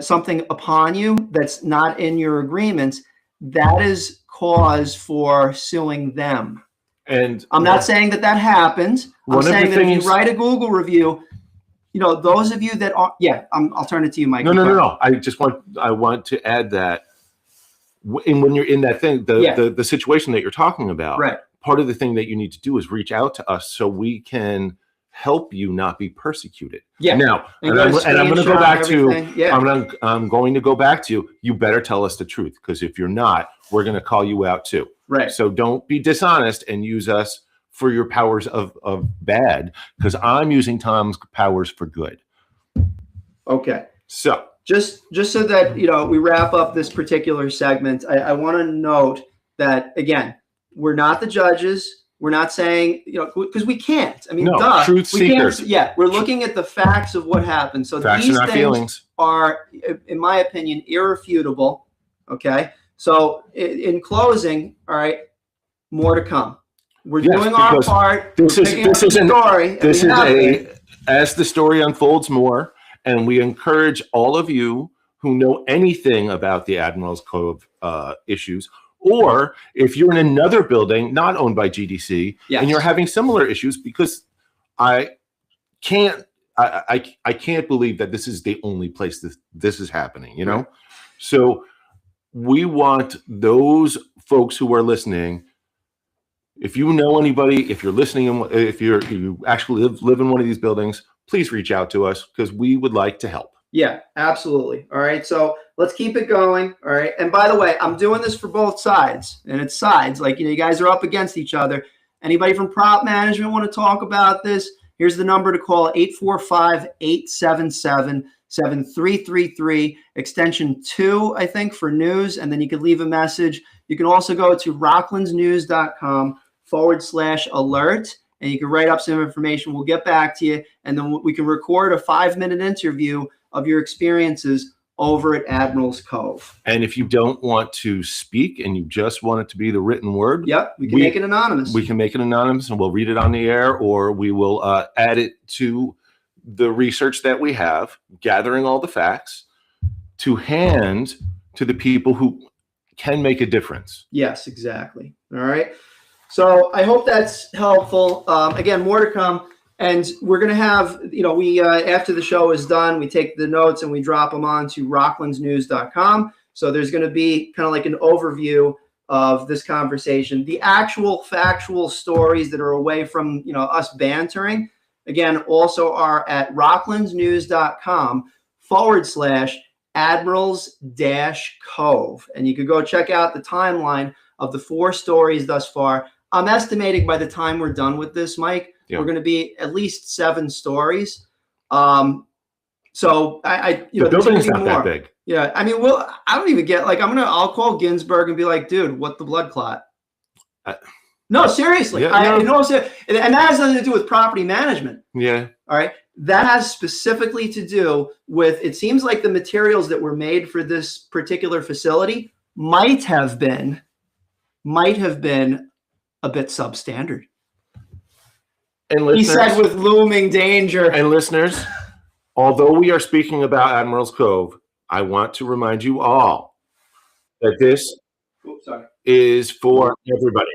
Speaker 2: something upon you that's not in your agreements, that is cause for suing them. And I'm not saying that happened. I'm saying that if you write a Google review, you know, those of you that are, I'll turn it to you, Mike.
Speaker 3: No. I want to add that when you're in that thing, the situation that you're talking about, right, part of the thing that you need to do is reach out to us so we can help you not be persecuted. Yeah. Now, and I'm going to go back to, I'm going to go back to, you better tell us the truth, because if you're not, we're going to call you out too. Right. So don't be dishonest and use us for your powers of bad, because I'm using Tom's powers for good.
Speaker 2: Okay. So just so that, you know, we wrap up this particular segment, I want to note that, again, we're not the judges. We're not saying, you know, because we can't. I mean,
Speaker 3: truth seekers.
Speaker 2: We're looking at the facts of what happened. So
Speaker 3: facts
Speaker 2: these
Speaker 3: are not
Speaker 2: things
Speaker 3: feelings.
Speaker 2: Are, in my opinion, irrefutable. Okay. So in closing, all right, more to come. We're doing our part.
Speaker 3: This is a story. This is as the story unfolds more. And we encourage all of you who know anything about the Admiral's Cove issues, or if you're in another building not owned by GDC and you're having similar issues, because I can't believe that this is the only place this is happening, you know? Right. So we want those folks who are listening, If you know anybody, if you're listening, if you actually live in one of these buildings, please reach out to us because we would like to help.
Speaker 2: Yeah, absolutely. All right. So let's keep it going. All right. And by the way, I'm doing this for both sides, and it's sides. Like, you guys are up against each other. Anybody from prop management want to talk about this? Here's the number to call: 845-877-7333, extension 2, I think, for news. And then you can leave a message. You can also go to rocklandsnews.com/alert. And you can write up some information. We'll get back to you. And then we can record a 5-minute interview of your experiences over at Admiral's Cove.
Speaker 3: And if you don't want to speak and you just want it to be the written word,
Speaker 2: yep, we can make it anonymous.
Speaker 3: We can make it anonymous, and we'll read it on the air, or we will add it to the research that we have, gathering all the facts to hand to the people who can make a difference.
Speaker 2: Yes, exactly. All right. So I hope that's helpful. Again, more to come. And we're going to have, we after the show is done, we take the notes and we drop them on to rocklandsnews.com. So there's going to be kind of like an overview of this conversation. The actual factual stories that are away from, us bantering, again, also are at rocklandsnews.com/Admirals-Cove. And you could go check out the timeline of the 4 stories thus far. I'm estimating by the time we're done with this, Mike, we're going to be at least 7 stories. So the
Speaker 3: building's not that big.
Speaker 2: Yeah, I mean, I don't even get I'll call Ginsburg and be like, dude, what the blood clot? No, seriously. And that has nothing to do with property management.
Speaker 3: Yeah.
Speaker 2: All right. That has specifically to do with, it seems like the materials that were made for this particular facility might have been a bit substandard.
Speaker 3: And listeners,
Speaker 2: he said with looming danger.
Speaker 3: And listeners, although we are speaking about Admiral's Cove, I want to remind you all that this is for everybody.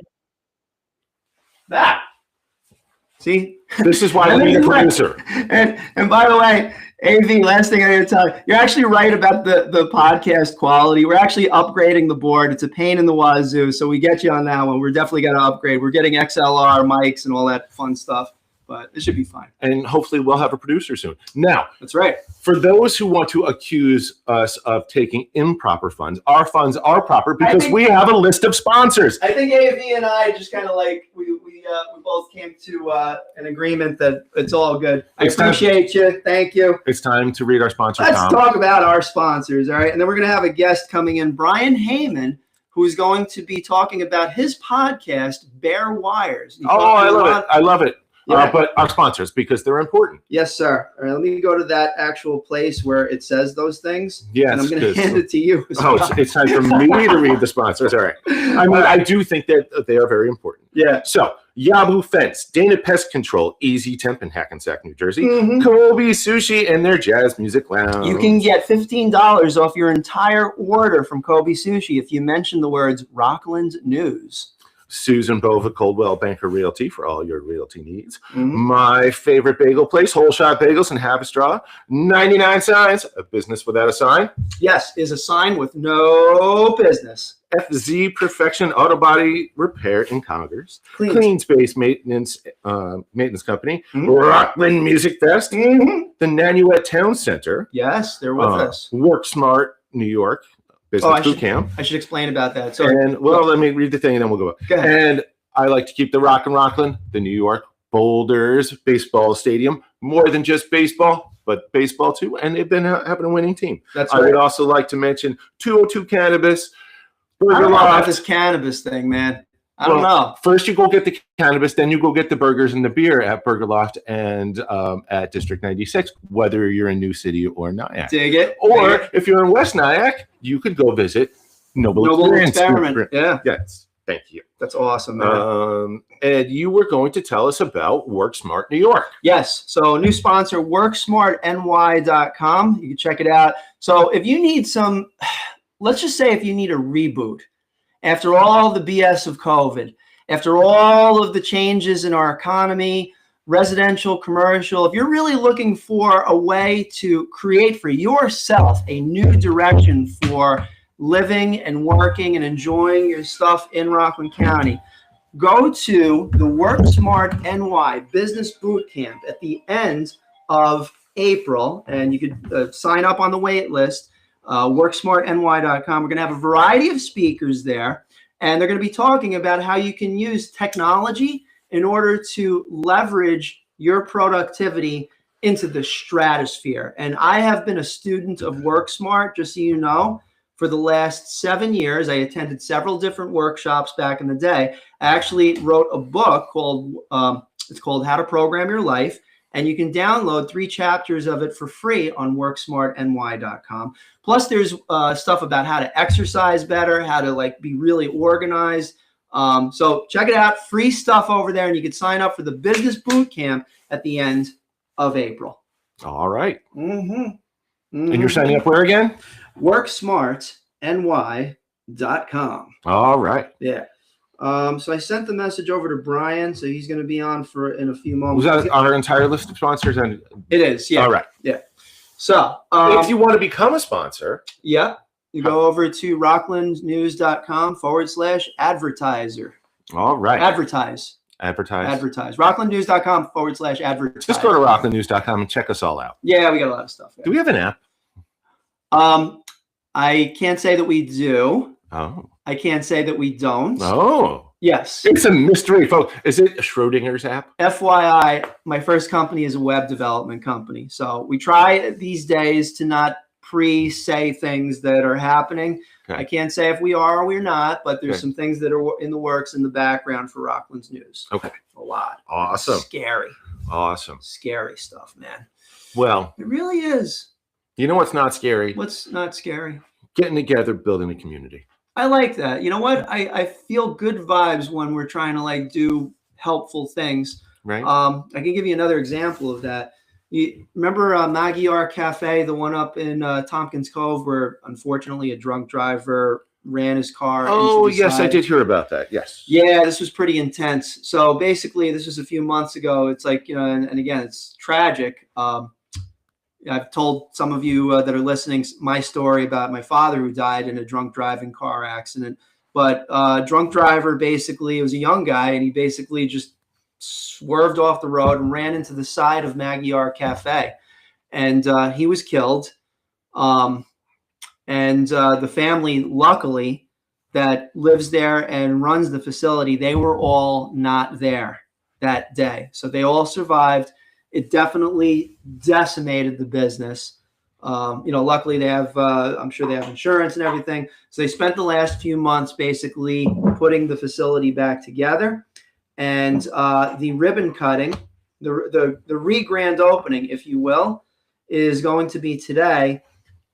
Speaker 2: See?
Speaker 3: This is why we need a producer.
Speaker 2: And by the way, AV, last thing I got to tell you, you're actually right about the podcast quality. We're actually upgrading the board. It's a pain in the wazoo, so we get you on that one. We're definitely got to upgrade. We're getting XLR mics and all that fun stuff, but it should be fine.
Speaker 3: And hopefully we'll have a producer soon. Now,
Speaker 2: that's right.
Speaker 3: For those who want to accuse us of taking improper funds are proper because we have a list of sponsors.
Speaker 2: I think AV and I just kind of we both came to an agreement that it's all good. I appreciate you. Thank you.
Speaker 3: It's time to read our sponsors.
Speaker 2: Let's talk about our sponsors, all right? And then we're going to have a guest coming in, Brian Heyman, who's going to be talking about his podcast, Bare Wires.
Speaker 3: I love it. I love it. Yeah. But our sponsors, because they're important.
Speaker 2: Yes, sir. All right, let me go to that actual place where it says those things.
Speaker 3: Yes.
Speaker 2: And I'm going to hand it to you.
Speaker 3: It's time for me to read the sponsors. All right. I mean, I do think that they are very important.
Speaker 2: Yeah.
Speaker 3: So, Yabu Fence, Dana Pest Control, Easy Temp in Hackensack, New Jersey, Kobe Sushi, and their Jazz Music Lounge.
Speaker 2: You can get $15 off your entire order from Kobe Sushi if you mention the words Rockland News.
Speaker 3: Susan Bova Coldwell Banker Realty for all your realty needs. My favorite bagel place, Whole Shot Bagels in Havistraw. 99 Signs, a business without a sign.
Speaker 2: Yes, is a sign with no business.
Speaker 3: FZ Perfection Auto Body Repair in Congress. Clean Space Maintenance Company. Rockland Music Fest. The Nanuet Town Center.
Speaker 2: Yes, they're with us.
Speaker 3: Work Smart New York. Business Boot Camp.
Speaker 2: I should explain about that.
Speaker 3: Let me read the thing and then we'll go.
Speaker 2: Go ahead.
Speaker 3: And I like to keep the Rock in Rockland, the New York Boulders Baseball Stadium, more than just baseball, but baseball too. And they've been having a winning team.
Speaker 2: That's right.
Speaker 3: I would also like to mention 202 Cannabis.
Speaker 2: I don't know about this cannabis thing, man. I don't know.
Speaker 3: First you go get the cannabis, then you go get the burgers and the beer at Burger Loft and at District 96, whether you're in New City or Nyack.
Speaker 2: Dig it.
Speaker 3: Or if you're in West Nyack, you could go visit Noble
Speaker 2: Experiment. Yeah.
Speaker 3: Yes. Thank you.
Speaker 2: That's awesome, man.
Speaker 3: And you were going to tell us about WorkSmart New York.
Speaker 2: Yes. So new sponsor, WorkSmartNY.com. You can check it out. So if you need let's just say if you need a reboot, after all the BS of COVID, after all of the changes in our economy, residential, commercial, if you're really looking for a way to create for yourself a new direction for living and working and enjoying your stuff in Rockland County, go to the Work Smart NY Business Boot Camp at the end of April, and you could sign up on the wait list, worksmartny.com. We're going to have a variety of speakers there, and they're going to be talking about how you can use technology in order to leverage your productivity into the stratosphere. And I have been a student of WorkSmart, just so you know, for the last 7 years. I attended several different workshops back in the day. I actually wrote a book called, it's called How to Program Your Life. And you can download 3 chapters of it for free on worksmartny.com. Plus, there's stuff about how to exercise better, how to like be really organized. So check it out. Free stuff over there, and you can sign up for the Business Boot Camp at the end of April.
Speaker 3: All right.
Speaker 2: Mm-hmm. Mm-hmm.
Speaker 3: And you're signing up where again?
Speaker 2: WorkSmartNY.com.
Speaker 3: All right.
Speaker 2: Yeah. So I sent the message over to Brian, so he's going to be on in a few
Speaker 3: Was
Speaker 2: moments.
Speaker 3: that our entire list of sponsors? And
Speaker 2: It is, yeah.
Speaker 3: all right.
Speaker 2: Yeah. So
Speaker 3: If you want to become a sponsor,
Speaker 2: yeah, you go over to rocklandnews.com/advertiser.
Speaker 3: all right.
Speaker 2: Advertise.
Speaker 3: Advertise.
Speaker 2: rocklandnews.com/advertise.
Speaker 3: Just go to rocklandnews.com and check us all out.
Speaker 2: Yeah, we got a lot of stuff there.
Speaker 3: Do we have an app?
Speaker 2: I can't say that we do.
Speaker 3: Oh.
Speaker 2: I can't say that we don't.
Speaker 3: Oh.
Speaker 2: Yes.
Speaker 3: It's a mystery, folks. Is it a Schrodinger's app?
Speaker 2: FYI, my first company is a web development company. So we try these days to not pre-say things that are happening.
Speaker 3: Okay.
Speaker 2: I can't say if we are or we're not, but there's
Speaker 3: Okay.
Speaker 2: some things that are in the works in the background for Rockland's News.
Speaker 3: Okay.
Speaker 2: A lot.
Speaker 3: Awesome.
Speaker 2: Scary.
Speaker 3: Awesome.
Speaker 2: Scary stuff, man.
Speaker 3: Well,
Speaker 2: It really is.
Speaker 3: you know what's not scary?
Speaker 2: What's not scary?
Speaker 3: Getting together, building a community.
Speaker 2: I like that. You know what? I feel good vibes when we're trying to like do helpful things.
Speaker 3: Right?
Speaker 2: I can give you another example of that. You remember Magyar Cafe, the one up in Tompkins Cove, where unfortunately a drunk driver ran his car.
Speaker 3: Oh,
Speaker 2: into the
Speaker 3: yes, I
Speaker 2: side?
Speaker 3: did hear about that. Yes.
Speaker 2: Yeah, this was pretty intense. So basically, this was a few months ago. It's like, you know, and again, it's tragic. I've told some of you that are listening my story about my father who died in a drunk driving car accident. But drunk driver, basically, it was a young guy, and he basically just swerved off the road and ran into the side of Magyar Cafe. And he was killed. And the family, luckily, that lives there and runs the facility, they were all not there that day. So they all survived. It definitely decimated the business. Luckily they have, I'm sure they have insurance and everything. So they spent the last few months basically putting the facility back together. And the ribbon cutting, the re-grand opening, if you will, is going to be today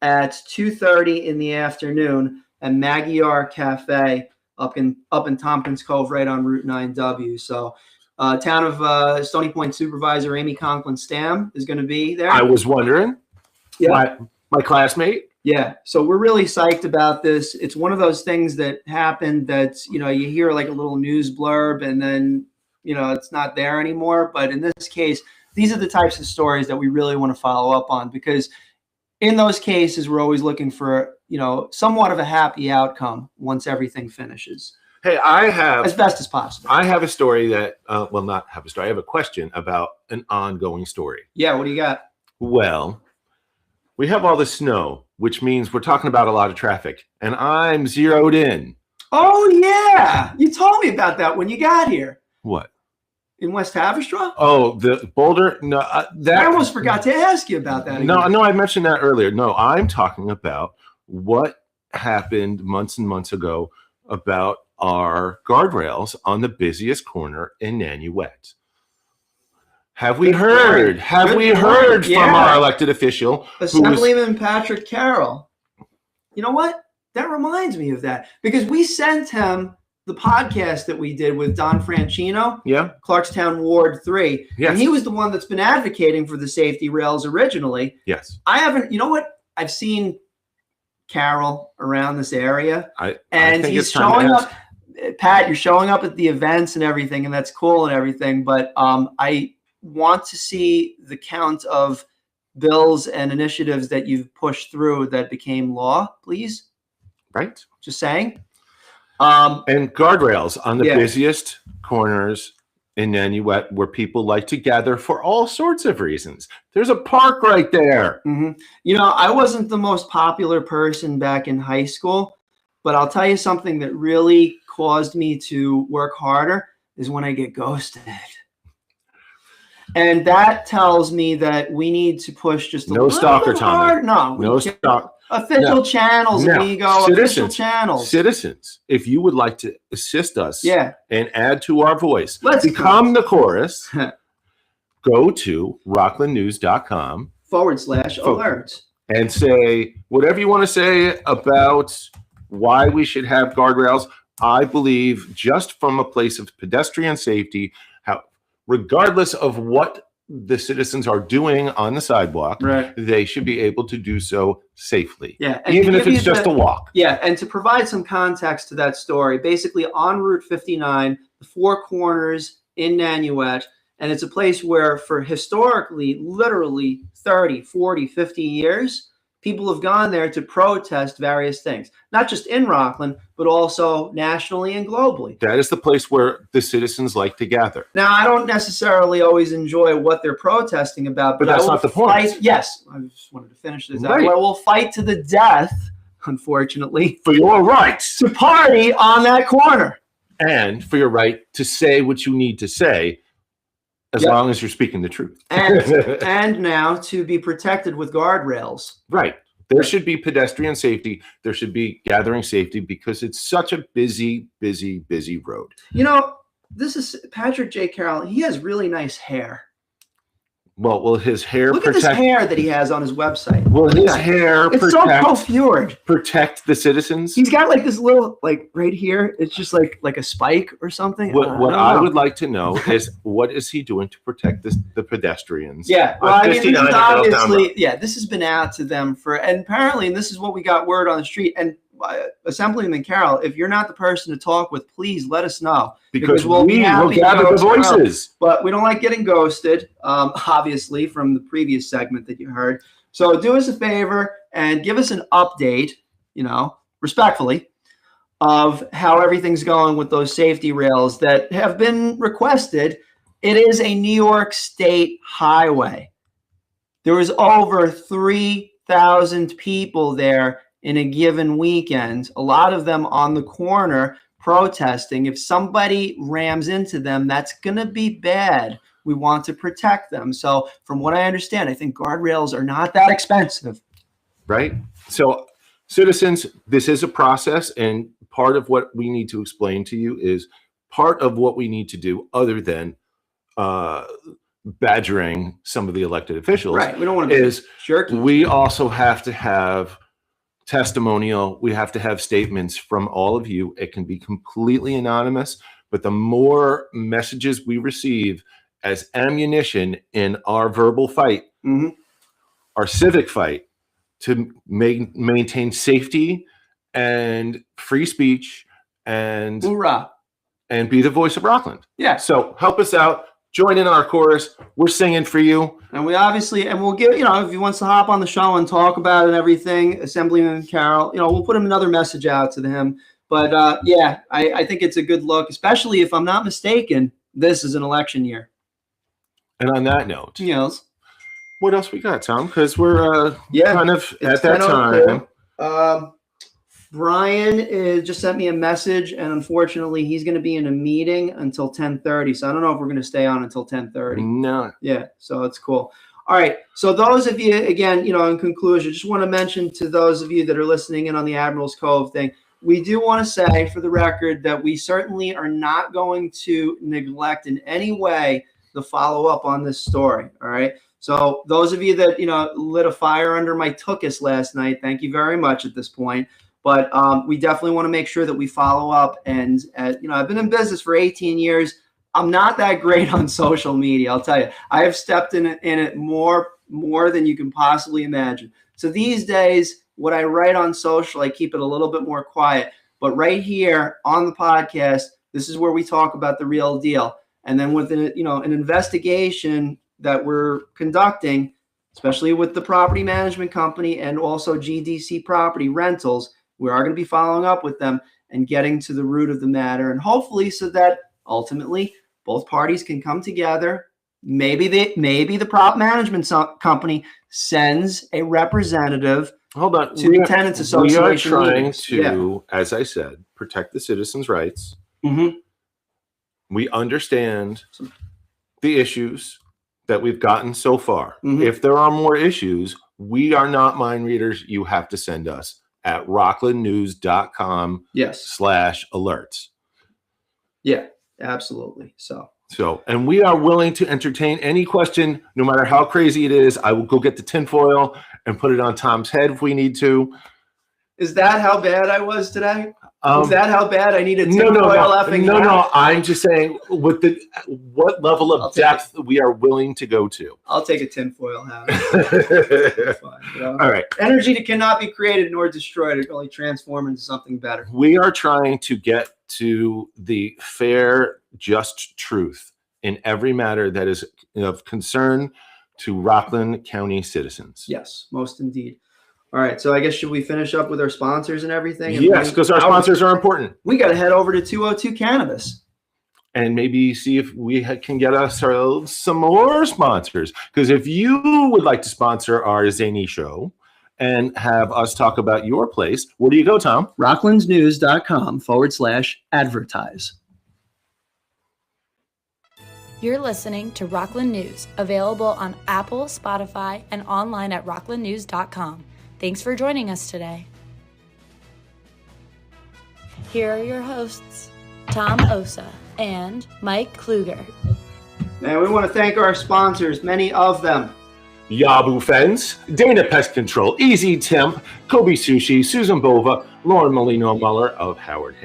Speaker 2: at 2:30 in the afternoon at Magyar Cafe up in Tompkins Cove, right on Route 9W. So town of Stony Point Supervisor Amy Conklin Stam is going to be there.
Speaker 3: I was wondering.
Speaker 2: Yeah.
Speaker 3: My classmate.
Speaker 2: Yeah. So we're really psyched about this. It's one of those things that happened that, you hear like a little news blurb and then, it's not there anymore. But in this case, these are the types of stories that we really want to follow up on, because in those cases, we're always looking for, somewhat of a happy outcome once everything finishes.
Speaker 3: Hey,
Speaker 2: as best as possible.
Speaker 3: I have a story that, not have a story. I have a question about an ongoing story.
Speaker 2: Yeah. What do you got?
Speaker 3: Well, we have all the snow, which means we're talking about a lot of traffic, and I'm zeroed in.
Speaker 2: Oh, yeah. You told me about that when you got here.
Speaker 3: What?
Speaker 2: In West Haverstraw?
Speaker 3: Oh, the Boulder? No,
Speaker 2: I almost forgot to ask you about that.
Speaker 3: No, I mentioned that earlier. No, I'm talking about what happened months and months ago about our guardrails on the busiest corner in Nanuet. Have we heard? Have we heard from our elected official?
Speaker 2: Assemblyman Patrick Carroll. You know what? That reminds me of that, because we sent him the podcast that we did with Don Franchino.
Speaker 3: Yeah.
Speaker 2: Clarkstown Ward 3.
Speaker 3: Yes.
Speaker 2: And he was the one that's been advocating for the safety rails originally.
Speaker 3: Yes.
Speaker 2: I haven't, you know what? I've seen Carroll around this area.
Speaker 3: I
Speaker 2: think he's showing up. Pat, you're showing up at the events and everything, and that's cool and everything. But I want to see the count of bills and initiatives that you've pushed through that became law, please.
Speaker 3: Right.
Speaker 2: Just saying.
Speaker 3: And guardrails on the
Speaker 2: Yeah.
Speaker 3: busiest corners in Nanuet where people like to gather for all sorts of reasons. There's a park right there.
Speaker 2: You know, I wasn't the most popular person back in high school, but I'll tell you something that really caused me to work harder is when I get ghosted. And that tells me that we need to push just a
Speaker 3: No
Speaker 2: little
Speaker 3: stalker,
Speaker 2: bit
Speaker 3: Tommy.
Speaker 2: hard. No,
Speaker 3: No stalk.
Speaker 2: official channels,
Speaker 3: No.
Speaker 2: amigo. Official channels.
Speaker 3: Citizens, if you would like to assist us
Speaker 2: Yeah.
Speaker 3: and add to our voice,
Speaker 2: Let's
Speaker 3: become the chorus, go to rocklandnews.com
Speaker 2: /alerts.
Speaker 3: and say whatever you want to say about why we should have guardrails. I believe just from a place of pedestrian safety, how regardless of what the citizens are doing on the sidewalk,
Speaker 2: Right.
Speaker 3: they should be able to do so safely.
Speaker 2: Yeah. And
Speaker 3: Even
Speaker 2: to
Speaker 3: if
Speaker 2: give
Speaker 3: it's
Speaker 2: you
Speaker 3: just a walk.
Speaker 2: Yeah, and to provide some context to that story, basically on Route 59, the Four Corners in Nanuet, and it's a place where for historically, literally 30, 40, 50 years, people have gone there to protest various things, not just in Rockland, but also nationally and globally.
Speaker 3: That is the place where the citizens like to gather.
Speaker 2: Now, I don't necessarily always enjoy what they're protesting about,
Speaker 3: But
Speaker 2: I
Speaker 3: that's
Speaker 2: will
Speaker 3: not the point.
Speaker 2: fight- Yes, I just wanted to finish this.
Speaker 3: Right.
Speaker 2: I will fight to the death, unfortunately,
Speaker 3: For your rights
Speaker 2: to party on that corner.
Speaker 3: and for your right to say what you need to say, as
Speaker 2: Yep.
Speaker 3: long as you're speaking the truth.
Speaker 2: And now to be protected with guardrails.
Speaker 3: Right. There should be pedestrian safety. There should be gathering safety because it's such a busy, busy, busy road.
Speaker 2: You know, this is Patrick J. Carroll. He has really nice hair.
Speaker 3: Well, his hair
Speaker 2: Look at this
Speaker 3: protect.
Speaker 2: hair that he has on his website.
Speaker 3: Will his
Speaker 2: Yeah.
Speaker 3: hair
Speaker 2: It's so
Speaker 3: protect
Speaker 2: profured.
Speaker 3: the citizens?
Speaker 2: He's got like this little, like right here. It's just like a spike or something.
Speaker 3: What
Speaker 2: don't
Speaker 3: I
Speaker 2: know.
Speaker 3: would like to know is what is he doing to protect the pedestrians?
Speaker 2: Yeah, well,
Speaker 3: on
Speaker 2: I mean, this is
Speaker 3: 59 at Middletown
Speaker 2: obviously,
Speaker 3: Road?
Speaker 2: yeah, this has been out to them and apparently, and this is what we got word on the street. And Assemblyman Carroll, if you're not the person to talk with, please let us know.
Speaker 3: Because
Speaker 2: we'll be
Speaker 3: we will
Speaker 2: happy to
Speaker 3: gather
Speaker 2: go
Speaker 3: the
Speaker 2: as well.
Speaker 3: voices.
Speaker 2: But we don't like getting ghosted, obviously, from the previous segment that you heard. So do us a favor and give us an update, you know, respectfully, of how everything's going with those safety rails that have been requested. It is a New York State highway. There was over 3,000 people there in a given weekend, a lot of them on the corner protesting. If somebody rams into them, that's going to be bad. We want to protect them. So from what I understand, I think guardrails are not that expensive.
Speaker 3: Right? So, citizens, this is a process, and part of what we need to explain to you is part of what we need to do other than badgering some of the elected officials.
Speaker 2: Right. We don't want to be
Speaker 3: Is
Speaker 2: jerky.
Speaker 3: we also have to have testimonial. We have to have statements from all of you. It can be completely anonymous, but the more messages we receive as ammunition in our verbal fight,
Speaker 2: Mhm.
Speaker 3: our civic fight to maintain safety and free speech and
Speaker 2: Hoorah.
Speaker 3: be the voice of Rockland.
Speaker 2: Yeah.
Speaker 3: So help us out. Join in our chorus. We're singing for you.
Speaker 2: And we obviously, and we'll give, you know, if he wants to hop on the show and talk about it and everything, Assemblyman Carroll, you know, we'll put him another message out to him. But yeah, I think it's a good look, especially if I'm not mistaken, this is an election year.
Speaker 3: And on that note,
Speaker 2: Yes.
Speaker 3: what else we got, Tom? Because we're
Speaker 2: Yeah.
Speaker 3: kind of
Speaker 2: It's
Speaker 3: at that
Speaker 2: 10:02.
Speaker 3: time.
Speaker 2: Brian just sent me a message, and unfortunately, he's going to be in a meeting until 10:30. So I don't know if we're going to stay on until 10:30.
Speaker 3: No.
Speaker 2: Yeah, so it's cool. All right. So those of you, again, you know, in conclusion, just want to mention to those of you that are listening in on the Admiral's Cove thing, we do want to say for the record that we certainly are not going to neglect in any way the follow-up on this story. All right. So those of you that, you know, lit a fire under my tuchus last night, thank you very much at this point. But we definitely want to make sure that we follow up. And, you know, I've been in business for 18 years. I'm not that great on social media, I'll tell you. I have stepped in it more than you can possibly imagine. So these days, what I write on social, I keep it a little bit more quiet. But right here on the podcast, this is where we talk about the real deal. And then with an investigation that we're conducting, especially with the property management company and also GDC Property Rentals, we are going to be following up with them. and getting to the root of the matter, and hopefully so that ultimately both parties can come together. Maybe the prop management company sends a representative
Speaker 3: Hold on.
Speaker 2: to the tenants association.
Speaker 3: We are trying
Speaker 2: meetings.
Speaker 3: to, as I said, protect the citizens' rights.
Speaker 2: Mm-hmm.
Speaker 3: We understand the issues that we've gotten so far.
Speaker 2: Mhm.
Speaker 3: If there are more issues, we are not mind readers. You have to send us at rocklandnews.com
Speaker 2: Yes.
Speaker 3: /alerts.
Speaker 2: Yeah, absolutely. So
Speaker 3: And we are willing to entertain any question, no matter how crazy it is. I will go get the tinfoil and put it on Tom's head if we need to.
Speaker 2: is that how bad I was today? Is that how bad I needed tinfoil effing?
Speaker 3: No. I'm just saying, with what level of depth we are willing to go to.
Speaker 2: I'll take a tinfoil hat. It's fine, you know?
Speaker 3: All right.
Speaker 2: Energy cannot be created nor destroyed. It can only transform into something better.
Speaker 3: We are trying to get to the fair, just truth in every matter that is of concern to Rockland County citizens.
Speaker 2: Yes, most indeed. All right, so I guess should we finish up with our sponsors and everything?
Speaker 3: Yes, because our sponsors are important.
Speaker 2: We got to head over to 202 Cannabis.
Speaker 3: And maybe see if we can get ourselves some more sponsors. Because if you would like to sponsor our Zany show and have us talk about your place, where do you go, Tom?
Speaker 2: rocklandsnews.com /advertise.
Speaker 1: You're listening to Rockland News, available on Apple, Spotify, and online at rocklandnews.com. Thanks for joining us today. Here are your hosts, Tom Osa and Mike Kluger.
Speaker 2: And we want to thank our sponsors, many of them.
Speaker 3: Yabu Fence, Dana Pest Control, Easy Temp, Kobe Sushi, Susan Bova, Lauren Molino Muller of Howard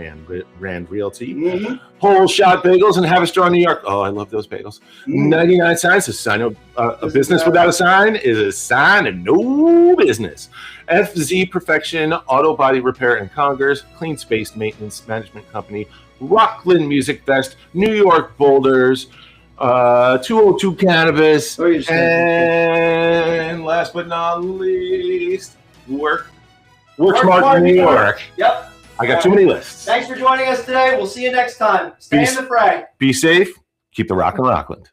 Speaker 3: Rand Realty, Whole Shot Bagels, and Have a Straw New York. Oh, I love those bagels. 99 Signs, a sign of a business without a sign is a sign of no business. FZ Perfection, Auto Body Repair and Congers, Clean Space Maintenance Management Company, Rockland Music Fest, New York Boulders, 202 Cannabis, and last but not least, Work Smart New York.
Speaker 2: Yep.
Speaker 3: I got too many lists.
Speaker 2: Thanks for joining us today. We'll see you next time. Stay in the fray.
Speaker 3: Be safe. Keep the rockin' Rockland.